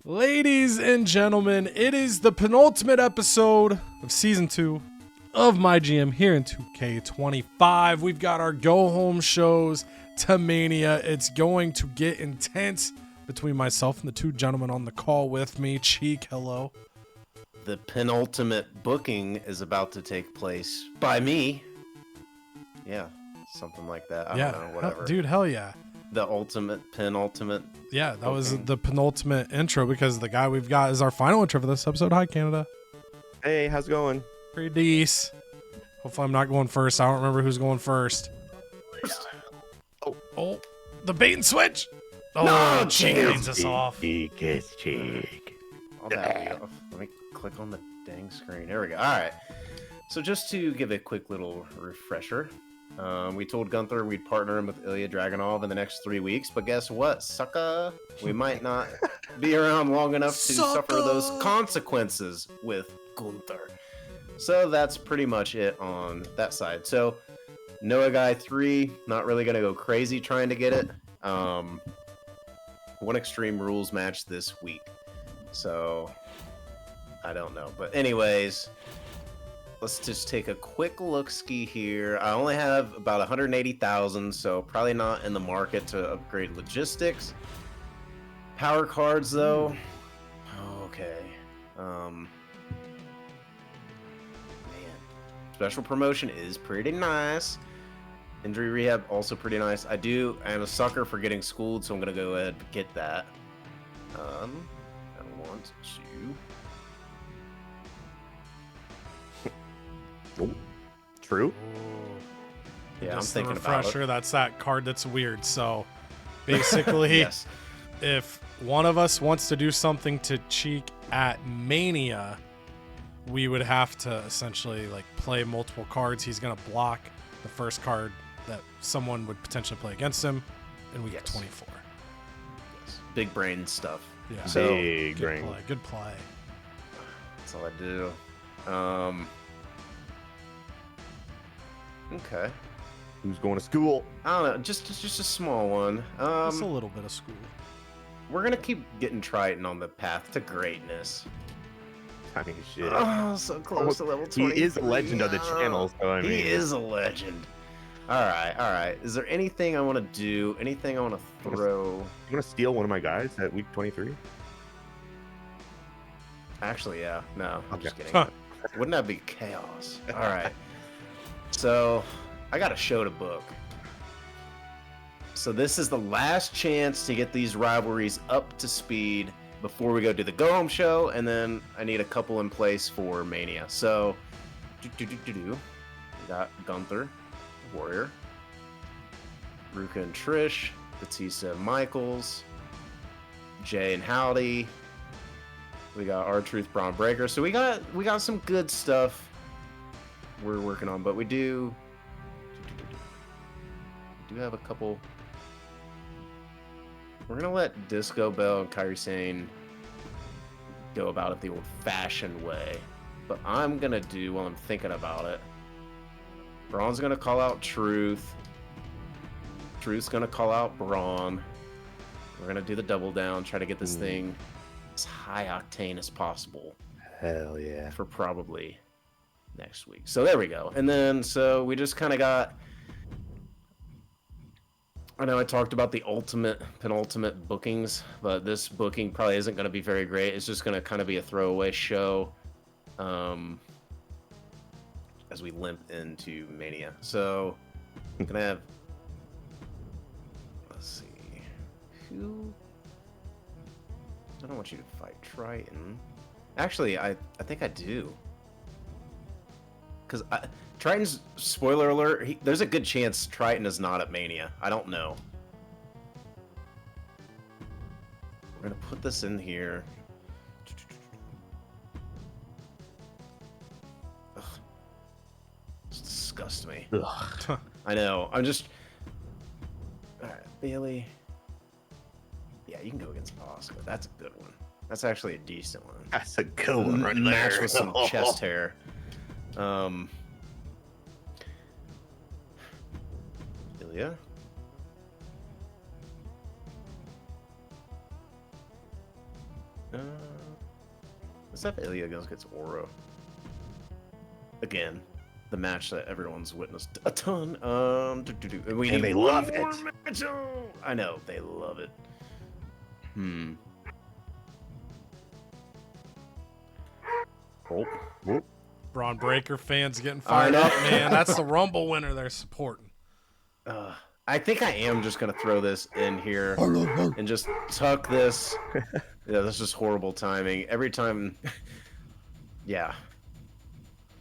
Ladies and gentlemen, it is the penultimate episode of Season 2 of MyGM here in 2K25. We've got our go-home shows to Mania. It's going to get intense between myself and the two gentlemen on the call with me. Cheek, hello. The penultimate booking is about to take place by me. Yeah, something like that. I don't know, whatever. Dude, hell yeah. The penultimate. Yeah, that was the penultimate intro because the guy we've got is our final intro for this episode. Hi, Canada. Hey, how's it going? Pretty decent. Hopefully I'm not going first. I don't remember who's going first. Oh, the bait and switch. Oh, No, Cheek Cheek. leads us off. Cheek is cheek. Oh, let me click on the dang screen. There we go. All right. So just to give a quick little refresher, we told Gunther we'd partner him with Ilya Dragunov in the next 3 weeks, but guess what, sucker? We might not be around long enough to suffer those consequences with Gunther. So that's pretty much it on that side. So Noah Guy 3, not really going to go crazy trying to get it. One Extreme Rules match this week. So I don't know. But anyways, let's just take a quick look-ski here. I only have about 180,000, so probably not in the market to upgrade logistics. Power cards, though. Okay. Man. Special promotion is pretty nice. Injury rehab, also pretty nice. I am a sucker for getting schooled, so I'm going to go ahead and get that. I want to... Oh, true. Yeah, I'm Just thinking a about refresher, it. that's that card that's weird. So basically, Yes. if one of us wants to do something to Cheek at Mania, we would have to essentially like play multiple cards. He's going to block the first card that someone would potentially play against him in week 24. Yes. Big brain stuff. Yeah. So, Big Good brain. play. Good play. that's all I do. Okay. Who's going to school? I don't know, just a small one. Just a little bit of school. We're gonna keep getting Triton on the path to greatness. I mean, shit. Oh, so close to level 20. He is a legend of the channel, so I mean. He is a legend. All right. Is there anything I want to do? Anything I want to throw? You want to steal one of my guys at week 23? Actually, yeah. No, I'm just Okay. kidding. Wouldn't that be chaos? All right. So, I got a show to book. So this is the last chance to get these rivalries up to speed before we go do the go-home show, and then I need a couple in place for Mania. So, we got Gunther, Warrior, Ruka and Trish, Batista and Michaels, Jay and Howdy. We got R-Truth, Braun Breaker. So we got some good stuff we're working on, but we do have a couple. We're gonna let Disco Bell and Kairi Sane go about it the old-fashioned way, but I'm gonna do, while I'm thinking about it, Braun's gonna call out Truth. Truth's gonna call out Braun. We're gonna do the double down, try to get this thing as high octane as possible. Hell yeah. For probably next week. So there we go. And then, so we just kind of got, I know I talked about the penultimate bookings, but this booking probably isn't going to be very great. It's just going to kind of be a throwaway show as we limp into Mania. So I'm going to have, let's see, who, I don't want you to fight Triton. Actually, I think I do. Because Triton's, spoiler alert, there's a good chance Triton is not at Mania. I don't know. We're going to put this in here. Ugh. This disgusts me. Ugh. I know. I'm just... Alright, Bailey. Yeah, you can go against Oscar. That's a good one. That's actually a decent one. That's a good one right Match there. with some chest hair. Ilya. Let's have Ilya goes against Oro. Again, the match that everyone's witnessed a ton. And they love it. Match. Oh, I know they love it. Oh. Braun Breaker fans getting fired up, man. That's the Rumble winner they're supporting. I think I am just gonna throw this in here and just tuck this. Yeah, this is horrible timing. Every time, yeah.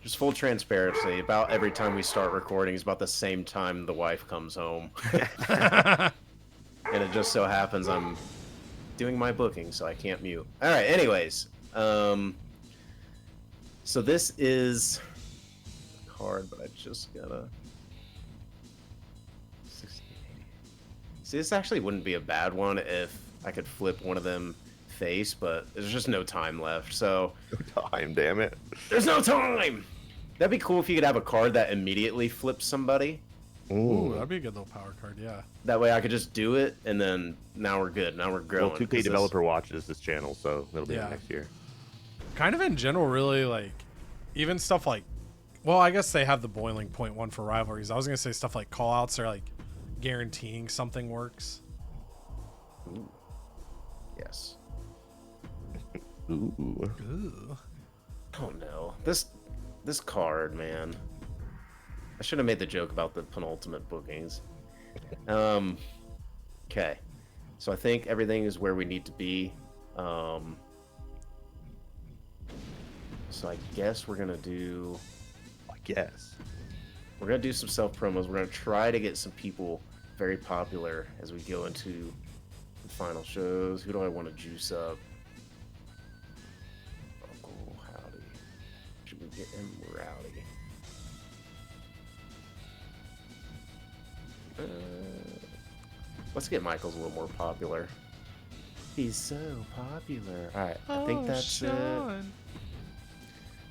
Just full transparency. About every time we start recording is about the same time the wife comes home, and it just so happens I'm doing my booking, so I can't mute. All right. Anyways, so this is a card, but I just gotta. See, this actually wouldn't be a bad one if I could flip one of them face, but there's just no time left, so... No time, damn it. There's no time! That'd be cool if you could have a card that immediately flips somebody. Ooh, that'd be a good little power card, yeah. That way I could just do it, and then now we're good. Now we're growing. Well, 2K developer watches this channel, so it'll be next year. Kind of in general, really, like, even stuff like... Well, I guess they have the boiling point one for rivalries. I was going to say stuff like call-outs or, like, guaranteeing something works. Ooh. Yes. Ooh. Oh no. This card, man. I should have made the joke about the penultimate bookings. Okay. So I think everything is where we need to be. So I guess we're gonna do we're gonna do some self promos. We're gonna try to get some people very popular as we go into the final shows. Who do I want to juice up? Uncle Howdy. Should we get him rowdy? Let's get Michaels a little more popular. He's so popular. Alright, I think that's it.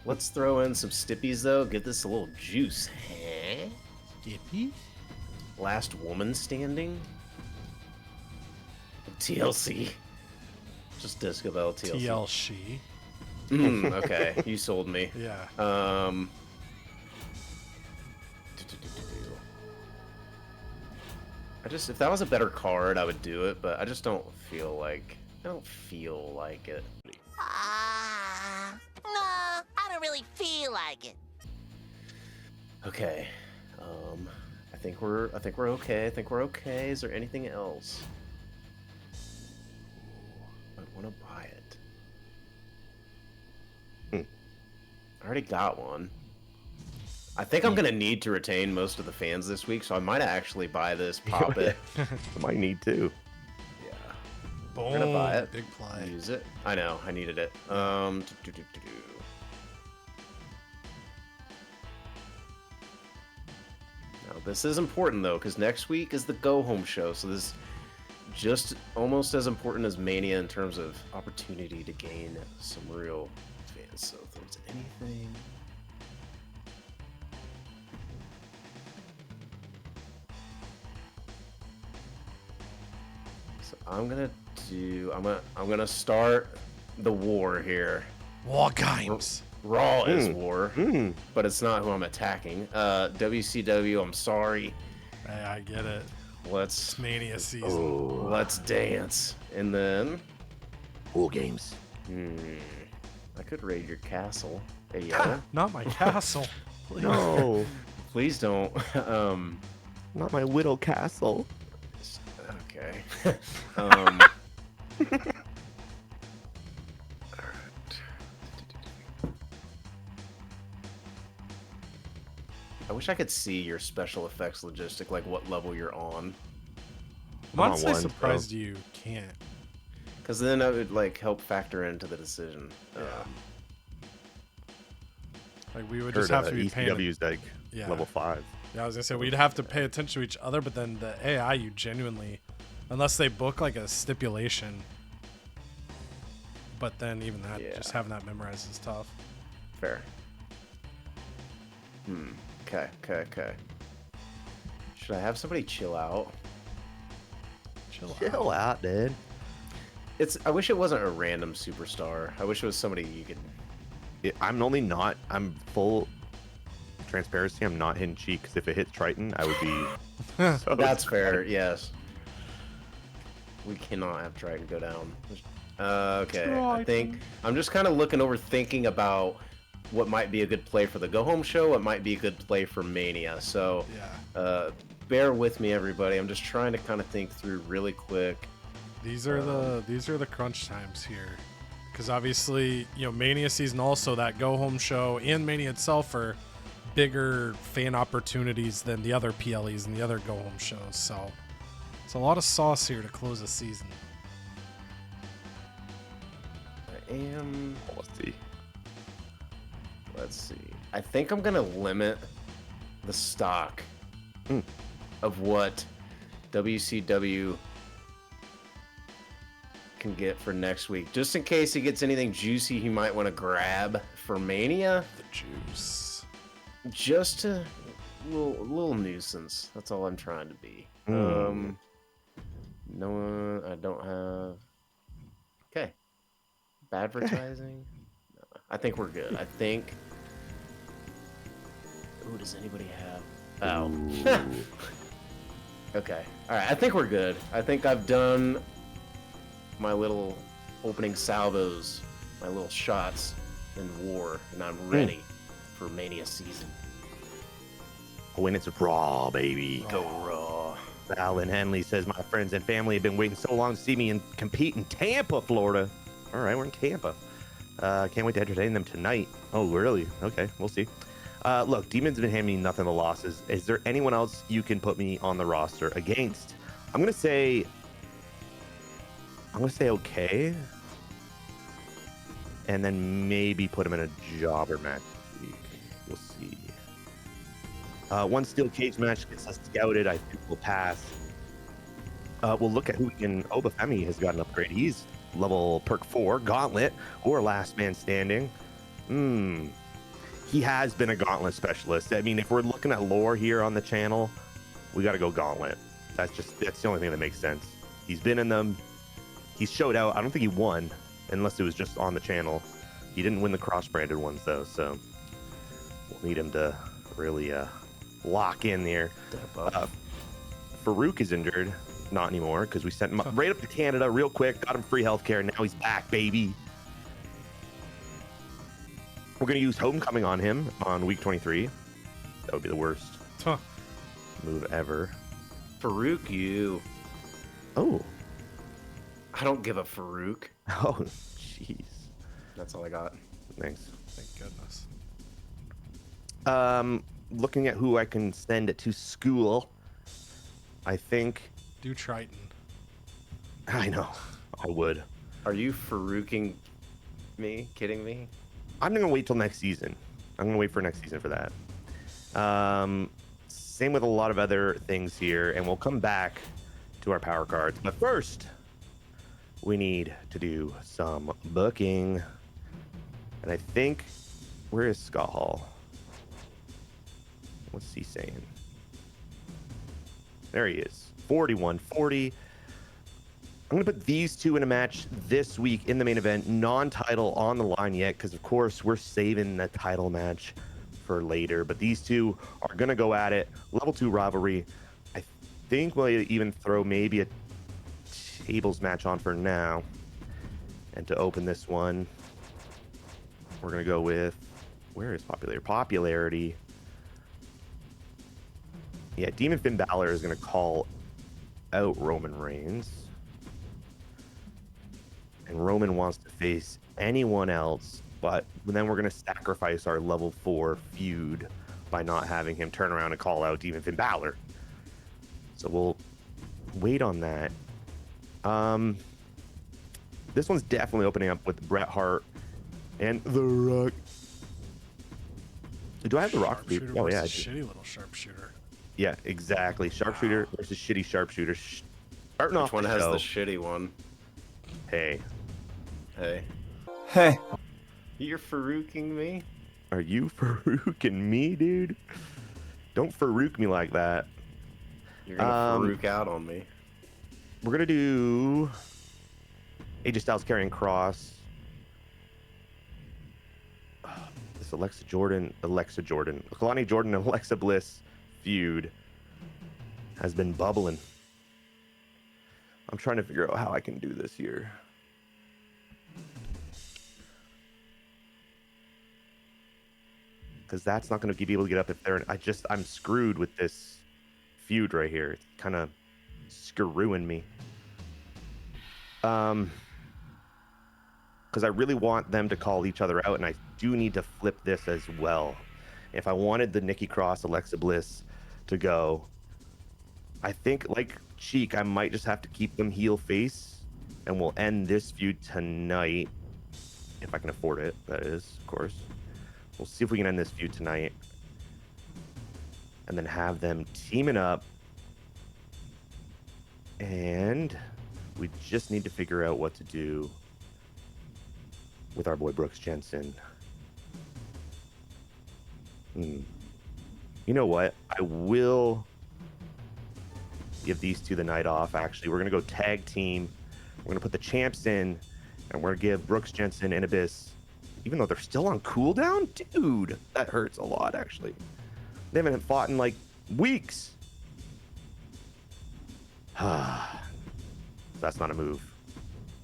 Let's throw in some stippies though. Give this a little juice. Huh? Skippy? Last woman standing? TLC. Just Disco Bell TLC. TLC. Okay, you sold me. Yeah. If that was a better card, I would do it, but I just don't feel like it. No, I don't really feel like it. Okay. I think we're okay. I think we're okay. Is there anything else? I want to buy it. I already got one. I think I'm gonna need to retain most of the fans this week, so I might actually buy this, pop it. I might need to. Yeah. Boom. I'm gonna buy it. Big play. Use it. I know. I needed it. Now this is important though, because next week is the go home show, so this is just almost as important as Mania in terms of opportunity to gain some real fans. So if there's anything. So I'm gonna start the war here. War games. Raw is war, but it's not who I'm attacking. WCW, I'm sorry. Hey, I get it. Let's Mania season. Let's dance. And then War games. I could raid your castle. Hey, yo. Not my castle. Please. No, Please don't. not my Widow Castle. Okay. I wish I could see your special effects logistic, like what level you're on. I'm honestly one, surprised you can't. Because then that would like help factor into the decision. Like we would just have to be paying. ECW's like Yeah. level 5. Yeah, I was gonna say we'd have to pay attention to each other, but then the AI, you genuinely, unless they book like a stipulation. But then even that, just having that memorized is tough. Fair. Okay. Should I have somebody chill out? Chill out. Chill out, dude. I wish it wasn't a random superstar. I wish it was somebody you could. I'm full transparency. I'm not hitting cheek because if it hits Triton, I would be. So That's sad. fair. Yes. We cannot have Triton go down. Okay. I think I'm just kind of looking over, thinking about what might be a good play for the go home show. What might be a good play for Mania. So, bear with me, everybody. I'm just trying to kind of think through really quick. These are the crunch times here, because obviously, you know, Mania season, also that go home show and Mania itself are bigger fan opportunities than the other PLEs and the other go home shows. So it's a lot of sauce here to close the season. Let's see. I think I'm gonna limit the stock of what WCW can get for next week, just in case he gets anything juicy he might want to grab for Mania. The juice. Just a little nuisance. That's all I'm trying to be. No, I don't have. Okay. Advertising. No, I think we're good. I think. Ooh, does anybody have? Oh. Okay. All right. I think we're good. I think I've done my little opening salvos, my little shots in war, and I'm ready for Mania season. When it's Raw, baby. Go Raw. Alan Henley says, my friends and family have been waiting so long to see me compete in Tampa, Florida. All right, we're in Tampa. Can't wait to entertain them tonight. Oh, really? Okay, we'll see. Look, Demon's been handing me nothing but losses. Is there anyone else you can put me on the roster against? I'm gonna say okay, and then maybe put him in a jobber match this week. We'll see. One steel cage match gets us scouted. I think we'll pass. We'll look at who we can. Oh, Bafemi has got an upgrade. He's level perk 4, Gauntlet, or Last Man Standing. He has been a Gauntlet specialist. I mean, if we're looking at lore here on the channel, we got to go Gauntlet. That's the only thing that makes sense. He's been in them. He's showed out. I don't think he won, unless it was just on the channel. He didn't win the cross-branded ones, though, so we'll need him to really lock in there. Farouk is injured. Not anymore, because we sent him right up to Canada real quick, got him free healthcare, now he's back, baby. We're going to use Homecoming on him on week 23. That would be the worst move ever. Farouk, you. Oh. I don't give a Farouk. Oh, jeez. That's all I got. Thanks. Thank goodness. Looking at who I can send to school, I think... Do Triton. I know. I would. Are you Farouking me? Kidding me? I'm going to wait till next season. I'm going to wait for next season for that. Same with a lot of other things here, and we'll come back to our power cards. But first, we need to do some booking. And I think... Where is Scott Hall? What's he saying? There he is. 41-40. I'm going to put these two in a match this week in the main event. Non-title on the line yet, because, of course, we're saving the title match for later. But these two are going to go at it. Level 2 rivalry. I think we'll even throw maybe a tables match on for now. And to open this one, we're going to go with... Where is popularity? Popularity. Yeah, Demon Finn Balor is going to call out Roman Reigns. And Roman wants to face anyone else, but then we're going to sacrifice our level 4 feud by not having him turn around and call out Demon Finn Balor. So we'll wait on that. This one's definitely opening up with Bret Hart and The Rock. Do I have The Rock? Oh, yeah. Shitty little sharpshooter. Yeah, exactly. Sharpshooter versus shitty sharpshooter. Starting off Which one has show. the shitty one? Hey. Hey. Hey. You're Farouking me? Are you Farouking me, dude? Don't Farouk me like that. You're gonna Farouk out on me. We're gonna do AJ Styles carrying Cross. This Alexa Jordan, Kalani Jordan and Alexa Bliss feud has been bubbling. I'm trying to figure out how I can do this here. Because that's not going to be able to get up if they're... I'm screwed with this feud right here. It's kind of screwing me. Because I really want them to call each other out, and I do need to flip this as well. If I wanted the Nikki Cross, Alexa Bliss to go, I think, like Cheek, I might just have to keep them heel face, and we'll end this feud tonight. If I can afford it, that is, of course. We'll see if we can end this feud tonight. And then have them teaming up. And we just need to figure out what to do with our boy Brooks Jensen. You know what? I will give these two the night off, actually. We're going to go tag team. We're going to put the champs in, and we're going to give Brooks Jensen and Abyss, even though they're still on cooldown? Dude, that hurts a lot, actually. They haven't fought in, like, weeks. That's not a move.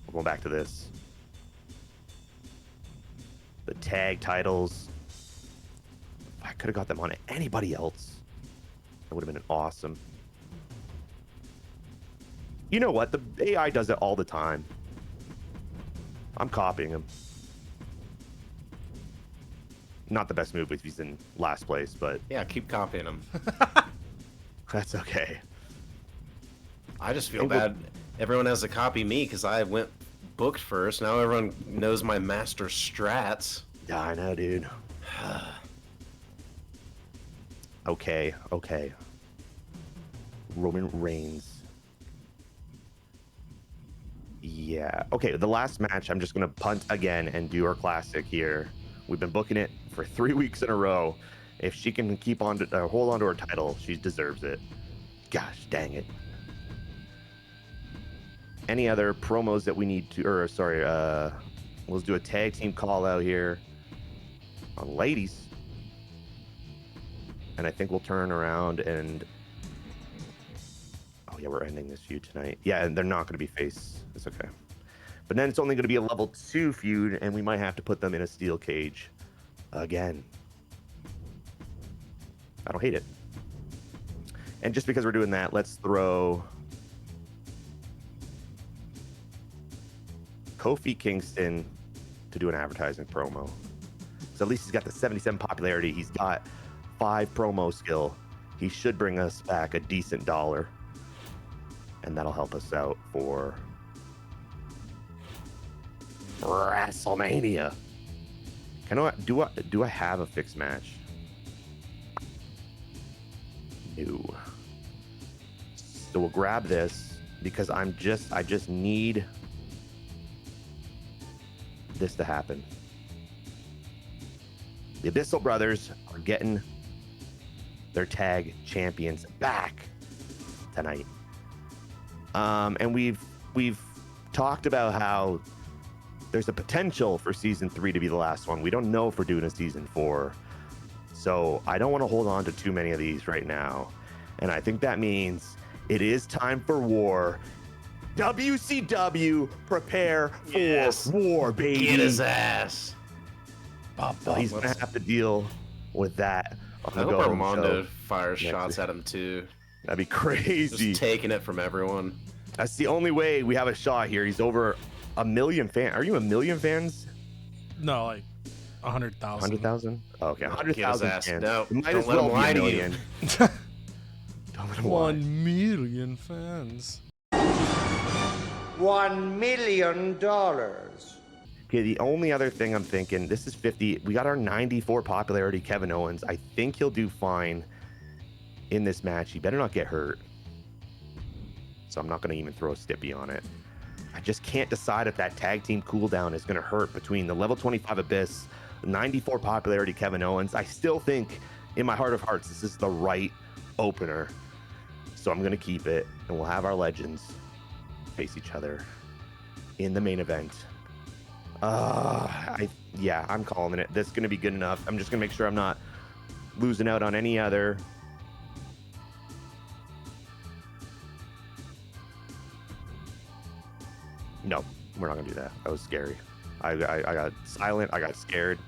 We're going back to this. The tag titles. If I could have got them on anybody else, that would have been awesome. You know what? The AI does it all the time. I'm copying him. Not the best move if he's in last place, but... Yeah, keep copying him. That's okay. I just feel bad. Everyone has to copy me because I went booked first. Now everyone knows my master strats. Yeah, I know, dude. Okay. Roman Reigns. Yeah. Okay, the last match, I'm just going to punt again and do our classic here. We've been booking it for 3 weeks in a row. If she can keep on to hold on to her title, she deserves it. Gosh, dang it. Any other promos that we need to, or sorry, let's do a tag team call out here on ladies. And I think we'll turn around and, oh yeah, we're ending this feud tonight. Yeah, and they're not going to be face. It's okay. But then it's only going to be a level 2 feud, and we might have to put them in a steel cage again. I don't hate it. And just because we're doing that, let's throw Kofi Kingston to do an advertising promo. So at least he's got the 77 popularity. He's got 5 promo skill. He should bring us back a decent dollar. And that'll help us out for WrestleMania. Do I have a fixed match? No. So we'll grab this because I just need this to happen. The Abyssal Brothers are getting their tag champions back tonight. And we've talked about how there's a potential for season 3 to be the last one. We don't know if we're doing a season 4. So I don't want to hold on to too many of these right now. And I think that means it is time for war. WCW, prepare for war, baby. Get his ass. So he's going to have to deal with that. I hope Armando fires shots at him too. That'd be crazy. Just taking it from everyone. That's the only way we have a shot here. He's over 1 million fans. Are you 1 million fans? No, like 100,000. 100,000? Oh, okay, 100,000 fans. No, might don't as let well him lie be to 1 you. million. Don't let him lie. 1 million fans. $1 million. Okay, the only other thing I'm thinking, this is 50. We got our 94 popularity, Kevin Owens. I think he'll do fine in this match. He better not get hurt. So I'm not going to even throw a stippy on it. I just can't decide if that tag team cooldown is going to hurt between the level 25 Abyss, 94 popularity Kevin Owens. I still think in my heart of hearts, this is the right opener. So I'm going to keep it, and we'll have our legends face each other in the main event. I'm calling it. This is going to be good enough. I'm just going to make sure I'm not losing out on any other. No, we're not going to do that. That was scary. I got silent. I got scared.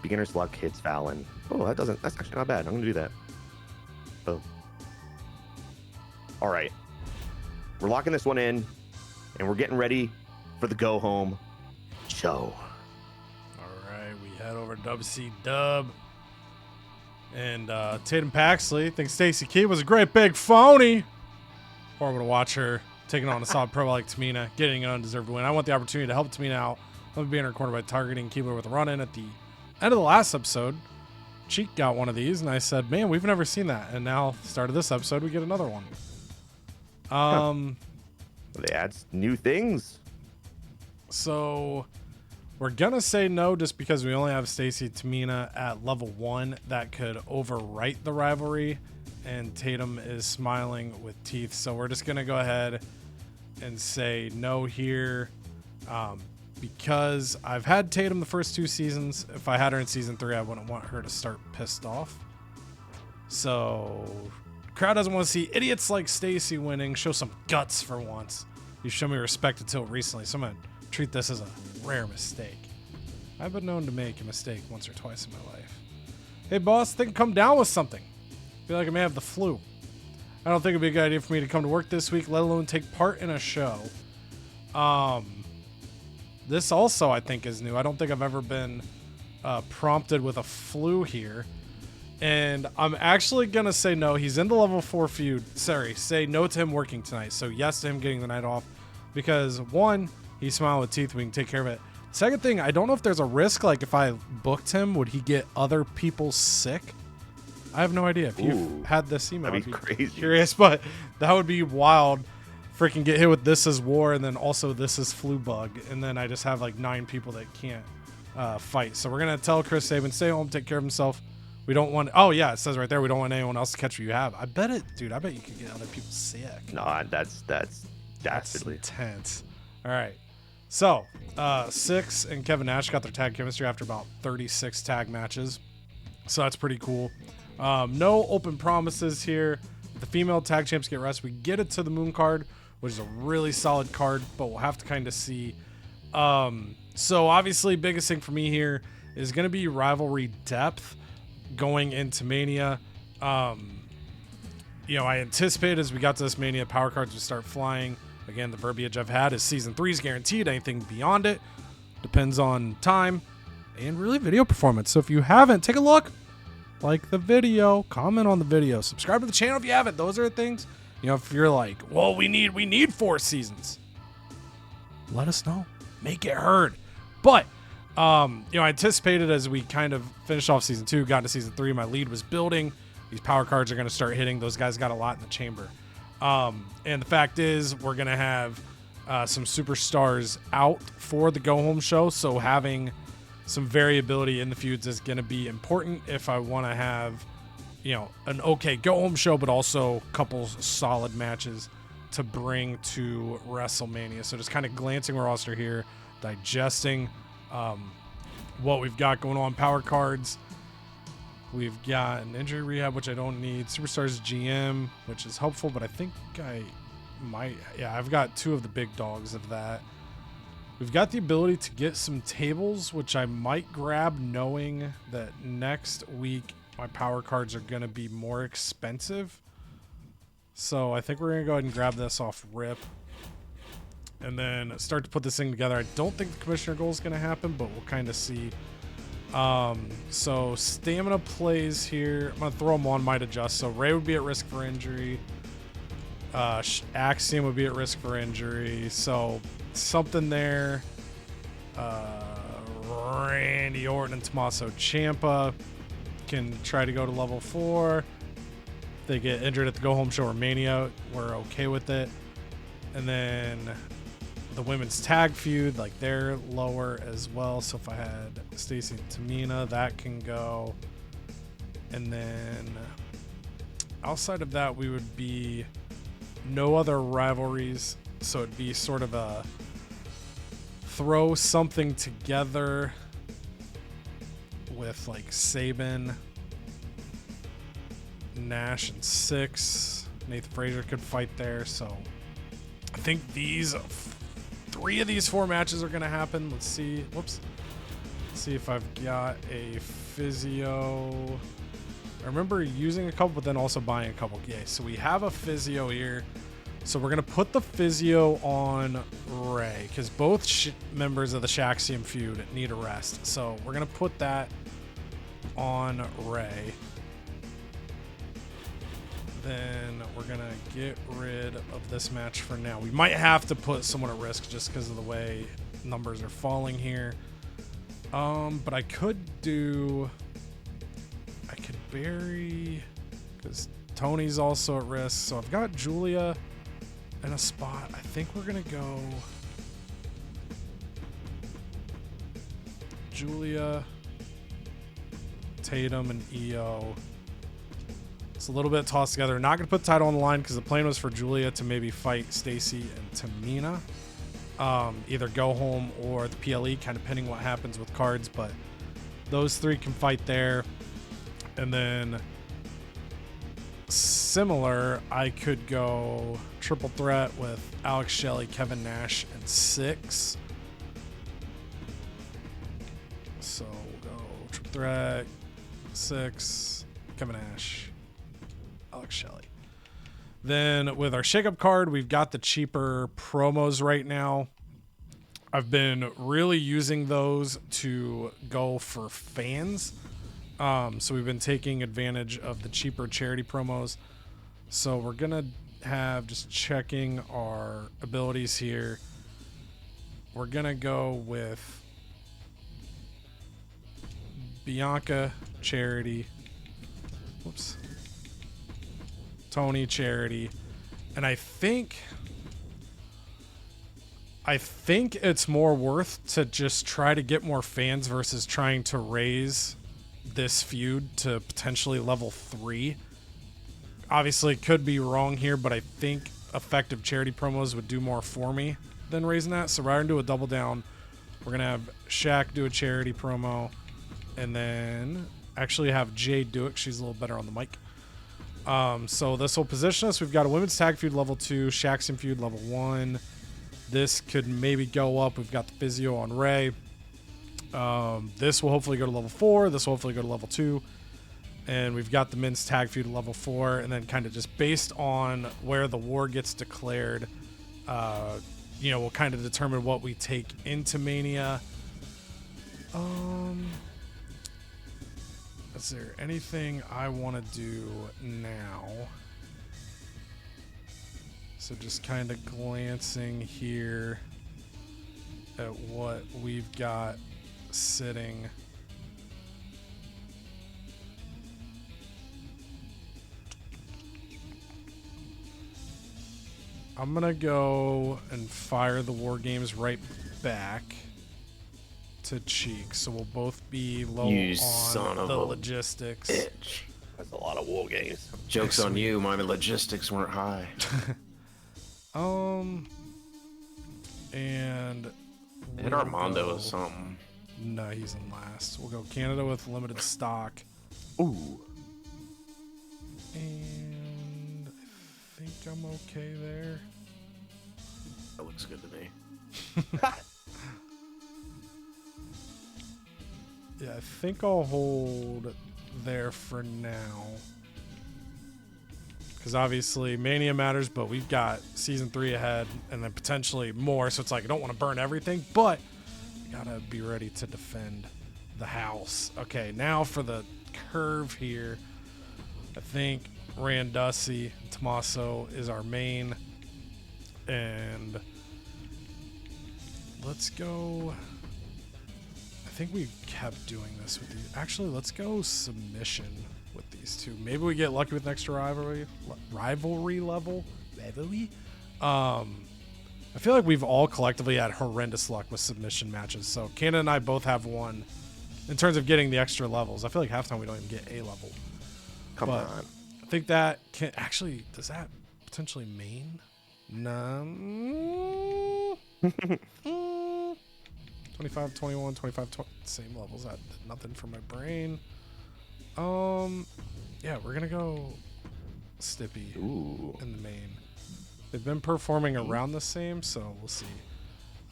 Beginner's luck hits Fallon. Oh, that's actually not bad. I'm going to do that. Boom. All right. We're locking this one in, and we're getting ready for the go home show. All right, we head over to WCW. And Tatum Paxley thinks Stacey Keebler was a great big phony. Horrible to watch her taking on a solid pro like Tamina, getting an undeserved win. I want the opportunity to help Tamina out. Let me be in her corner by targeting Keebler with a run-in at the end of the last episode. Cheek got one of these, and I said, man, we've never seen that. And now, start of this episode, we get another one. They add new things. So we're gonna say no just because we only have Stacey Tamina at level 1. That could overwrite the rivalry, and Tatum is smiling with teeth. So we're just gonna go ahead and say no here, because I've had Tatum the first 2 seasons. If I had her in season 3, I wouldn't want her to start pissed off. So crowd doesn't want to see idiots like Stacey winning. Show some guts for once. You show me respect until recently, so I'm gonna treat this as a rare mistake. I've been known to make a mistake once or twice in my life. Hey boss, think come down with something. Feel like I may have the flu. I don't think it'd be a good idea for me to come to work this week, let alone take part in a show. This also I think is new. I don't think I've ever been prompted with a flu here. And I'm actually going to say no. He's in the level 4 feud. Sorry, say no to him working tonight. So yes to him getting the night off. Because 1, he's smiling with teeth. We can take care of it. Second thing, I don't know if there's a risk. Like if I booked him, would he get other people sick? I have no idea. If you've had this email, that'd be crazy. Curious, but that would be wild. Freaking get hit with this is war, and then also this is flu bug. And then I just have like 9 people that can't fight. So we're going to tell Chris Sabin, stay home, take care of himself. We don't want. Oh yeah, it says right there. We don't want anyone else to catch what you have. I bet it, dude. I bet you could get other people sick. No, that's dastardly. Intense. All right. So, Six and Kevin Nash got their tag chemistry after about 36 tag matches. So that's pretty cool. No open promises here. If the female tag champs get rest, we get it to the Moon card, which is a really solid card, but we'll have to kind of see. So obviously, biggest thing for me here is going to be rivalry depth. Going into Mania, I anticipated as we got to this Mania, power cards would start flying. Again, the verbiage I've had is season 3 is guaranteed. Anything beyond it depends on time and really video performance. So if you haven't, take a look, like the video, comment on the video, subscribe to the channel if you haven't. Those are things. If you're like, well, we need 4 seasons, let us know. Make it heard. But I anticipated as we kind of finished off season 2, got into season 3, my lead was building. These power cards are going to start hitting. Those guys got a lot in the chamber. And the fact is, we're going to have some superstars out for the go-home show. So having some variability in the feuds is going to be important if I want to have, an okay go-home show, but also a couple solid matches to bring to WrestleMania. So just kind of glancing our roster here, digesting what we've got going on. Power cards, we've got an injury rehab, which I don't need. Superstars GM, which is helpful, but I think I might. Yeah, I've got 2 of the big dogs of that. We've got the ability to get some tables, which I might grab, knowing that next week my power cards are going to be more expensive. So I think we're going to go ahead and grab this off rip and then start to put this thing together. I don't think the commissioner goal is going to happen, but we'll kind of see. So stamina plays here. I'm going to throw them on, might adjust. So Ray would be at risk for injury. Axiom would be at risk for injury. So something there. Randy Orton and Tommaso Ciampa can try to go to level 4. If they get injured at the go-home show or Mania, we're okay with it. And then the women's tag feud, like they're lower as well. So if I had Stacey and Tamina, that can go. And then outside of that, we would be no other rivalries So it'd be sort of a throw something together with like Sabin, Nash, and 6. Nathan Frazier could fight there. So I think 3 of these 4 matches are going to happen. Let's see. Whoops. Let's see if I've got a physio. I remember using a couple, but then also buying a couple. Yeah, so we have a physio here. So we're going to put the physio on Ray because both members of the Shaxium feud need a rest. So we're going to put that on Ray. Then we're going to get rid of this match for now. We might have to put someone at risk just because of the way numbers are falling here. But I could bury, because Tony's also at risk. So I've got Julia in a spot. I think we're going to go Julia, Tatum, and EO. It's a little bit tossed together. Not going to put the title on the line because the plan was for Julia to maybe fight Stacy and Tamina. Either go home or the PLE, kind of depending what happens with cards. But those 3 can fight there. And then similar, I could go triple threat with Alex Shelley, Kevin Nash, and 6. So we'll go triple threat, 6, Kevin Nash, Alex Shelley. Then with our shakeup card, we've got the cheaper promos right now. I've been really using those to go for fans. So we've been taking advantage of the cheaper charity promos. So we're going to have, just checking our abilities here, we're going to go with Bianca charity. Whoops. Tony charity. And I think it's more worth to just try to get more fans versus trying to raise this feud to potentially level 3. Obviously could be wrong here, but I think effective charity promos would do more for me than raising that. So rather than do a double down, we're gonna have Shaq do a charity promo and then actually have Jade do it. She's a little better on the mic. So this will position us. We've got a women's tag feud level 2, Shaxton feud level 1. This could maybe go up. We've got the physio on Ray. This will hopefully go to level 4. This will hopefully go to level 2. And we've got the men's tag feud at level 4. And then kind of just based on where the war gets declared, we'll kind of determine what we take into Mania. Is there anything I want to do now? So just kind of glancing here at what we've got sitting. I'm gonna go and fire the war games right back to Cheek, so we'll both be low on the logistics. Bitch. That's a lot of war games. Joke's on you, my logistics weren't high. And hit Armando or something. No, he's in last. We'll go Canada with limited stock. Ooh. And I think I'm okay there. That looks good to me. Yeah, I think I'll hold there for now. Because obviously Mania matters, but we've got season 3 ahead and then potentially more. So it's like I don't want to burn everything, but you gotta be ready to defend the house. Okay, now for the curve here. I think Randussi and Tommaso is our main. And let's go. I think we kept doing this with these. Actually, let's go submission with these two. Maybe we get lucky with an extra rivalry level. I feel like we've all collectively had horrendous luck with submission matches. So Canada and I both have one in terms of getting the extra levels. I feel like half the time we don't even get a level. Come on. I think that can actually, does that potentially main? 25, 21, 25, 20. Same levels. That did nothing for my brain. Yeah, we're gonna go Stippy in the main. They've been performing around the same, so we'll see.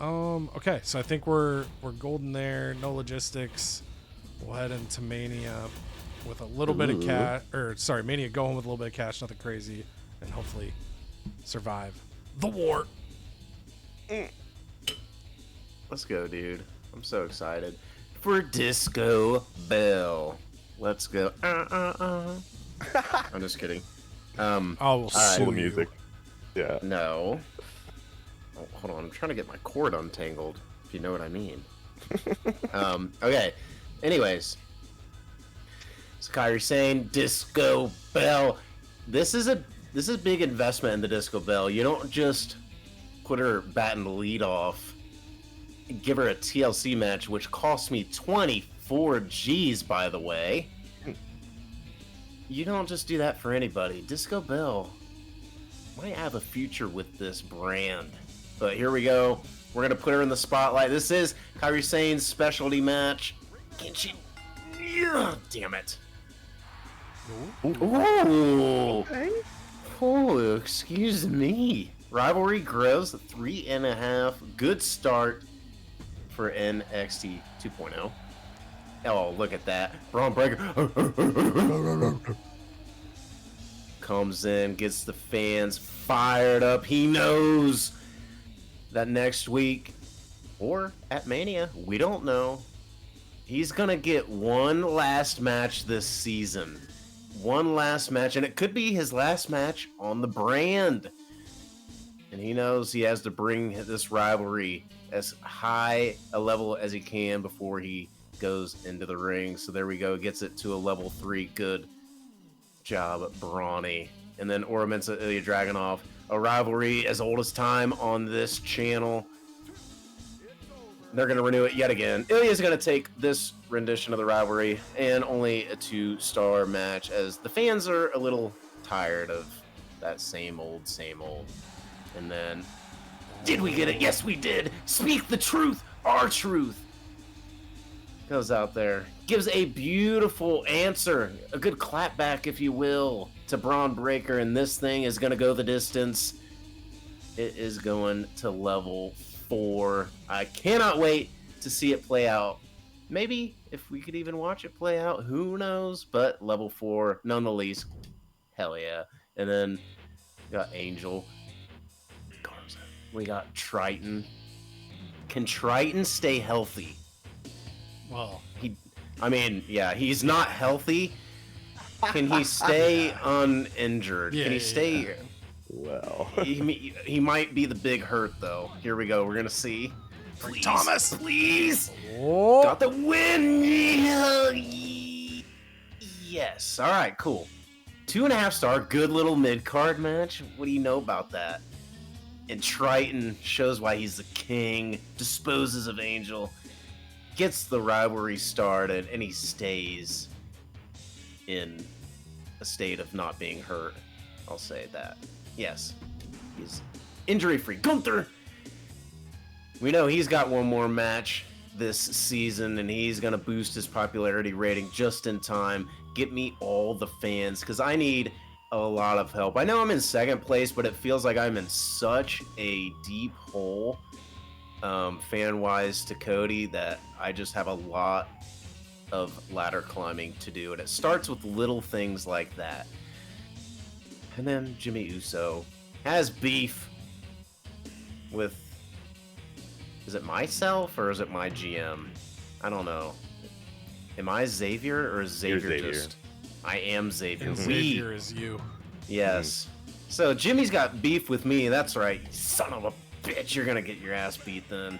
Okay, so I think we're golden there. No logistics. We'll head into Mania with a little bit of cash, or sorry, Mania go home with a little bit of cash, nothing crazy, and hopefully survive the war. Let's go, dude. I'm so excited for Disco Bell. Let's go. I'm just kidding. We'll sue Cool you. music. Yeah. No. Oh, hold on. I'm trying to get my cord untangled, if you know what I mean. Okay. Anyways. So Kairi saying Disco Bell. This is a big investment in the Disco Bell. You don't just put her batting the lead off. Give her a TLC match, which cost me 24 G's, by the way. You don't just do that for anybody. Disco Bell might have a future with this brand. But here we go. We're going to put her in the spotlight. This is Kairi Sane's specialty match. Can she... Yeah, damn it. Ooh. Okay. Oh, excuse me. Rivalry grows 3.5. Good start for NXT 2.0. Oh, look at that. Braun Breaker comes in, gets the fans fired up. He knows that next week, or at Mania, we don't know, he's going to get one last match this season. One last match, and it could be his last match on the brand. And he knows he has to bring this rivalry as high a level as he can before he goes into the ring. So there we go. Gets it to a level 3. Good job, Brawny. And then Ora Mensa, Ilya Dragunov. A rivalry as old as time on this channel. They're going to renew it yet again. Ilya's going to take this rendition of the rivalry and only a 2-star match, as the fans are a little tired of that same old, same old. And then, did we get it? Yes, we did. Speak the truth, our truth. Goes out there, gives a beautiful answer, a good clap back, if you will, to Braun Breaker, and this thing is going to go the distance. It is going to level 4. I cannot wait to see it play out. Maybe if we could even watch it play out, who knows? But level 4, none the least. Hell yeah. And then we got Angel. Garza. We got Triton. Can Triton stay healthy? Well, he's not healthy. Can he stay uninjured? Yeah, Can he stay? yeah. Well, he might be the big hurt, though. Here we go. We're gonna see. Please, Thomas. please. Oh. Got the win. Yes. All right. Cool. 2.5-star. Good little mid-card match. What do you know about that? And Triton shows why he's the king. Disposes of Angel. Gets the rivalry started, and he stays in a state of not being hurt. I'll say that. Yes. He's injury-free. Gunther! We know he's got one more match this season, and he's going to boost his popularity rating just in time. Get me all the fans, because I need a lot of help. I know I'm in second place, but it feels like I'm in such a deep hole, fan-wise, to Cody, that I just have a lot of ladder climbing to do. And it starts with little things like that. And then Jimmy Uso has beef with... Is it myself or is it my GM? I don't know. Am I Xavier or is Xavier, just... I am Xavier. And Xavier is you. Yes. So Jimmy's got beef with me. That's right. You son of a bitch. You're going to get your ass beat then.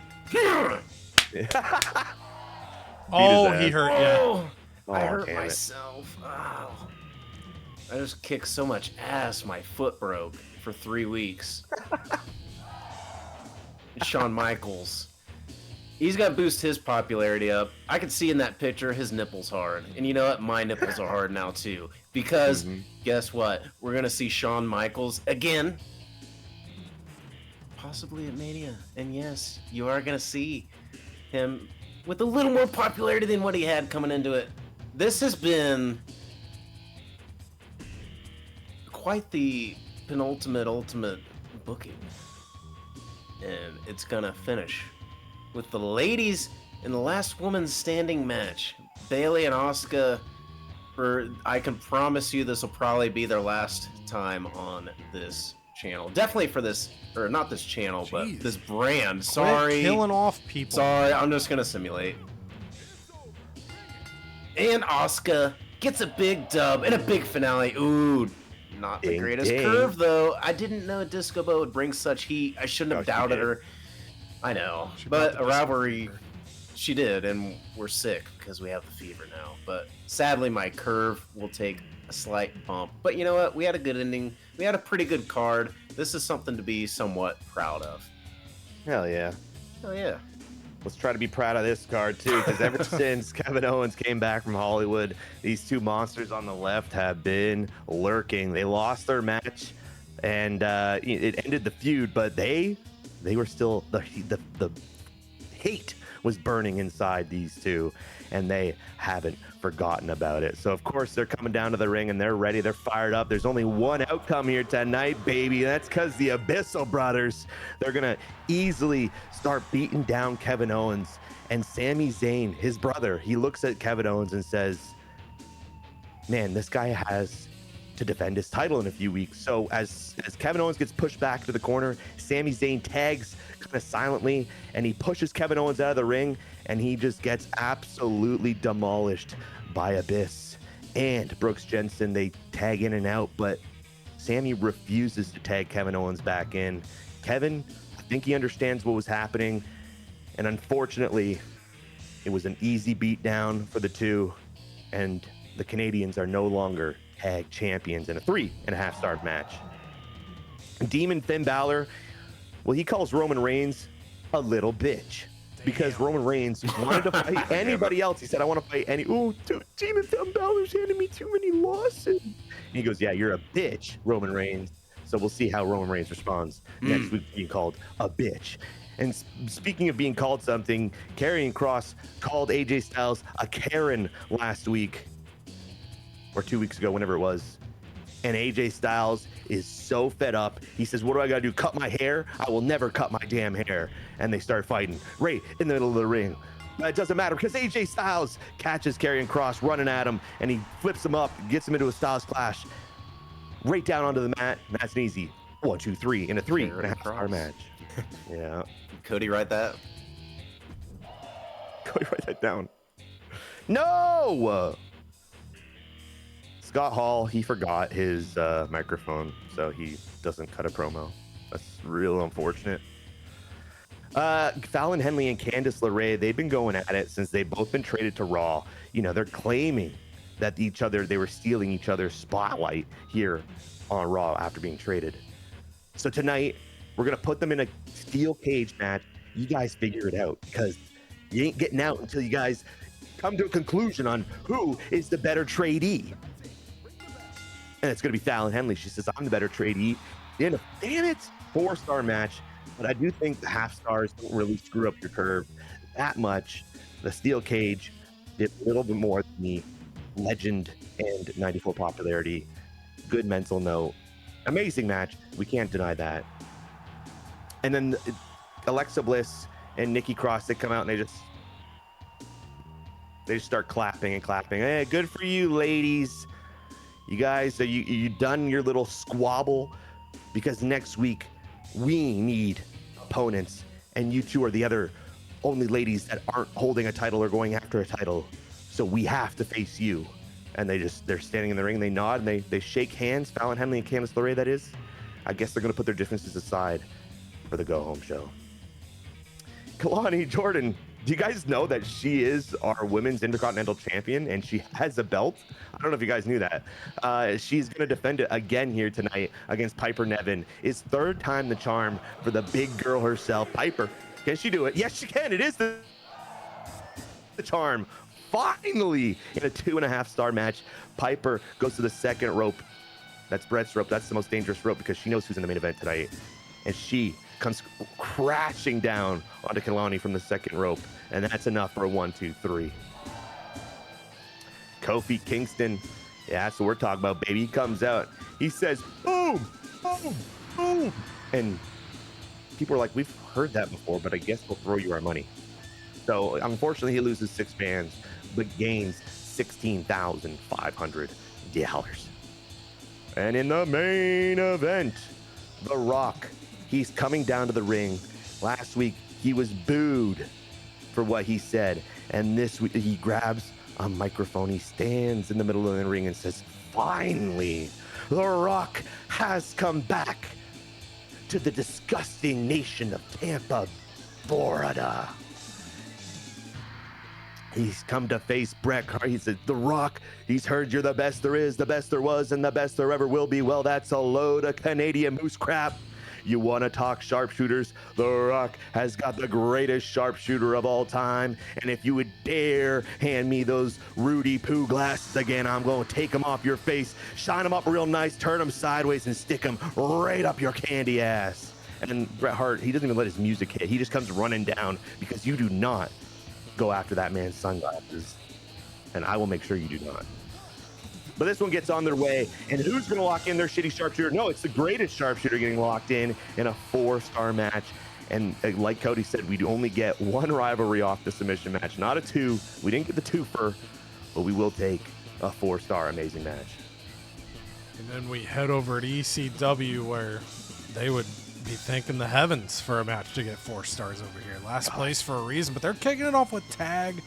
Oh, he hurt you. I Oh, hurt damn it. myself. Oh. I just kicked so much ass, my foot broke for 3 weeks. Shawn Michaels. He's got to boost his popularity up. I can see in that picture his nipples hard. And you know what? My nipples are hard now too. Because guess what? We're going to see Shawn Michaels again possibly at Mania. And yes, you are going to see him with a little more popularity than what he had coming into it. This has been quite the penultimate ultimate booking. And it's going to finish with the ladies in the last woman standing match. Bayley and Asuka, I can promise you this will probably be their last time on this channel. Definitely for this, or not this channel, but this brand. Sorry. Quit killing off people. Sorry, I'm just gonna simulate. And Asuka gets a big dub and a big finale. Ooh, not the greatest curve though. I didn't know Disco Bo would bring such heat. I shouldn't have doubted her. I know, but a rivalry. She did, and we're sick because we have the fever now. But sadly, my curve will take a slight bump. But you know what? We had a good ending. We had a pretty good card. This is something to be somewhat proud of. Hell yeah. Hell yeah. Let's try to be proud of this card, too, because ever since Kevin Owens came back from Hollywood, these two monsters on the left have been lurking. They lost their match, and it ended the feud, but they were still, the hate was burning inside these two, and they haven't forgotten about it. So of course they're coming down to the ring and they're ready, they're fired up. There's only one outcome here tonight, baby. That's because the Abyssal brothers, they're gonna easily start beating down Kevin Owens. And Sami Zayn, his brother, he looks at Kevin Owens and says, man, this guy has to defend his title in a few weeks. So as Kevin Owens gets pushed back to the corner, Sami Zayn tags kind of silently and he pushes Kevin Owens out of the ring, and he just gets absolutely demolished by Abyss and Brooks Jensen. They tag in and out, but Sami refuses to tag Kevin Owens back in. Kevin, I think he understands what was happening, and unfortunately it was an easy beatdown for the two, and the Canadians are no longer tag champions in a 3.5-star match. Demon Finn Balor, well, he calls Roman Reigns a little bitch because Roman Reigns wanted to fight anybody else. He said, I want to fight any. Oh, Demon Finn Balor's handing me too many losses. And he goes, yeah, you're a bitch, Roman Reigns. So we'll see how Roman Reigns responds next week, being called a bitch. And speaking of being called something, Karrion Kross called AJ Styles a Karen last week, or 2 weeks ago, whenever it was. And AJ Styles is so fed up. He says, what do I gotta do? Cut my hair? I will never cut my damn hair. And they start fighting right in the middle of the ring. But it doesn't matter because AJ Styles catches Karrion Kross running at him, and he flips him up, gets him into a Styles Clash. Right down onto the mat. And that's an easy 1, 2, 3 in a 3.5-star match. Yeah. Cody, write that. Cody, write that down. No! Scott Hall, he forgot his microphone, so he doesn't cut a promo. That's real unfortunate. Fallon Henley and Candice LeRae, they've been going at it since they've both been traded to Raw. You know, they're claiming that they were stealing each other's spotlight here on Raw after being traded. So tonight, we're going to put them in a steel cage match. You guys figure it out, because you ain't getting out until you guys come to a conclusion on who is the better tradee. And it's going to be Fallon Henley. She says, I'm the better tradee. Damn it, 4-star match. But I do think the half stars don't really screw up your curve that much. The steel cage did a little bit more than the legend and 94 popularity. Good mental note. Amazing match. We can't deny that. And then Alexa Bliss and Nikki Cross, they come out and they just start clapping and clapping. Hey, good for you, ladies. You guys, you done your little squabble? Because next week we need opponents, and you two are the other only ladies that aren't holding a title or going after a title. So we have to face you. And they're standing in the ring, they nod, and they shake hands. Fallon Henley and Candice LeRae, that is. I guess they're going to put their differences aside for the go-home show. Kalani Jordan, do you guys know that she is our women's Intercontinental Champion, and she has a belt? I don't know if you guys knew that. She's going to defend it again here tonight against Piper Niven. It's third time the charm for the big girl herself. Piper, can she do it? Yes, she can. It is the charm. Finally, in a 2.5-star match, Piper goes to the second rope. That's Brett's rope. That's the most dangerous rope because she knows who's in the main event tonight. And she comes crashing down onto Kalani from the second rope, and that's enough for a 1, 2, 3. Kofi Kingston, yeah, that's what we're talking about, baby. He comes out, he says, boom, boom, boom, and people are like, we've heard that before, but I guess we'll throw you our money. So unfortunately, he loses 6 bands, but gains $16,500. And in the main event, The Rock, he's coming down to the ring. Last week, he was booed for what he said. And this week, he grabs a microphone. He stands in the middle of the ring and says, finally, The Rock has come back to the disgusting nation of Tampa, Florida. He's come to face Bret Hart. He said, The Rock, he's heard you're the best there is, the best there was, and the best there ever will be. Well, that's a load of Canadian moose crap. You want to talk sharpshooters? The Rock has got the greatest sharpshooter of all time. And if you would dare hand me those Rudy Poo glasses again, I'm going to take them off your face, shine them up real nice, turn them sideways, and stick them right up your candy ass. And Bret Hart, he doesn't even let his music hit. He just comes running down because you do not go after that man's sunglasses, and I will make sure you do not. But this one gets on their way, and who's going to lock in their shitty sharpshooter? No, it's the greatest sharpshooter getting locked in a 4-star match. And like Cody said, we'd only get 1 rivalry off the submission match, not a 2. We didn't get the 2-fer, but we will take a 4-star amazing match. And then we head over to ECW, where they would be thanking the heavens for a match to get 4 stars over here. Last place for a reason, but they're kicking it off with tag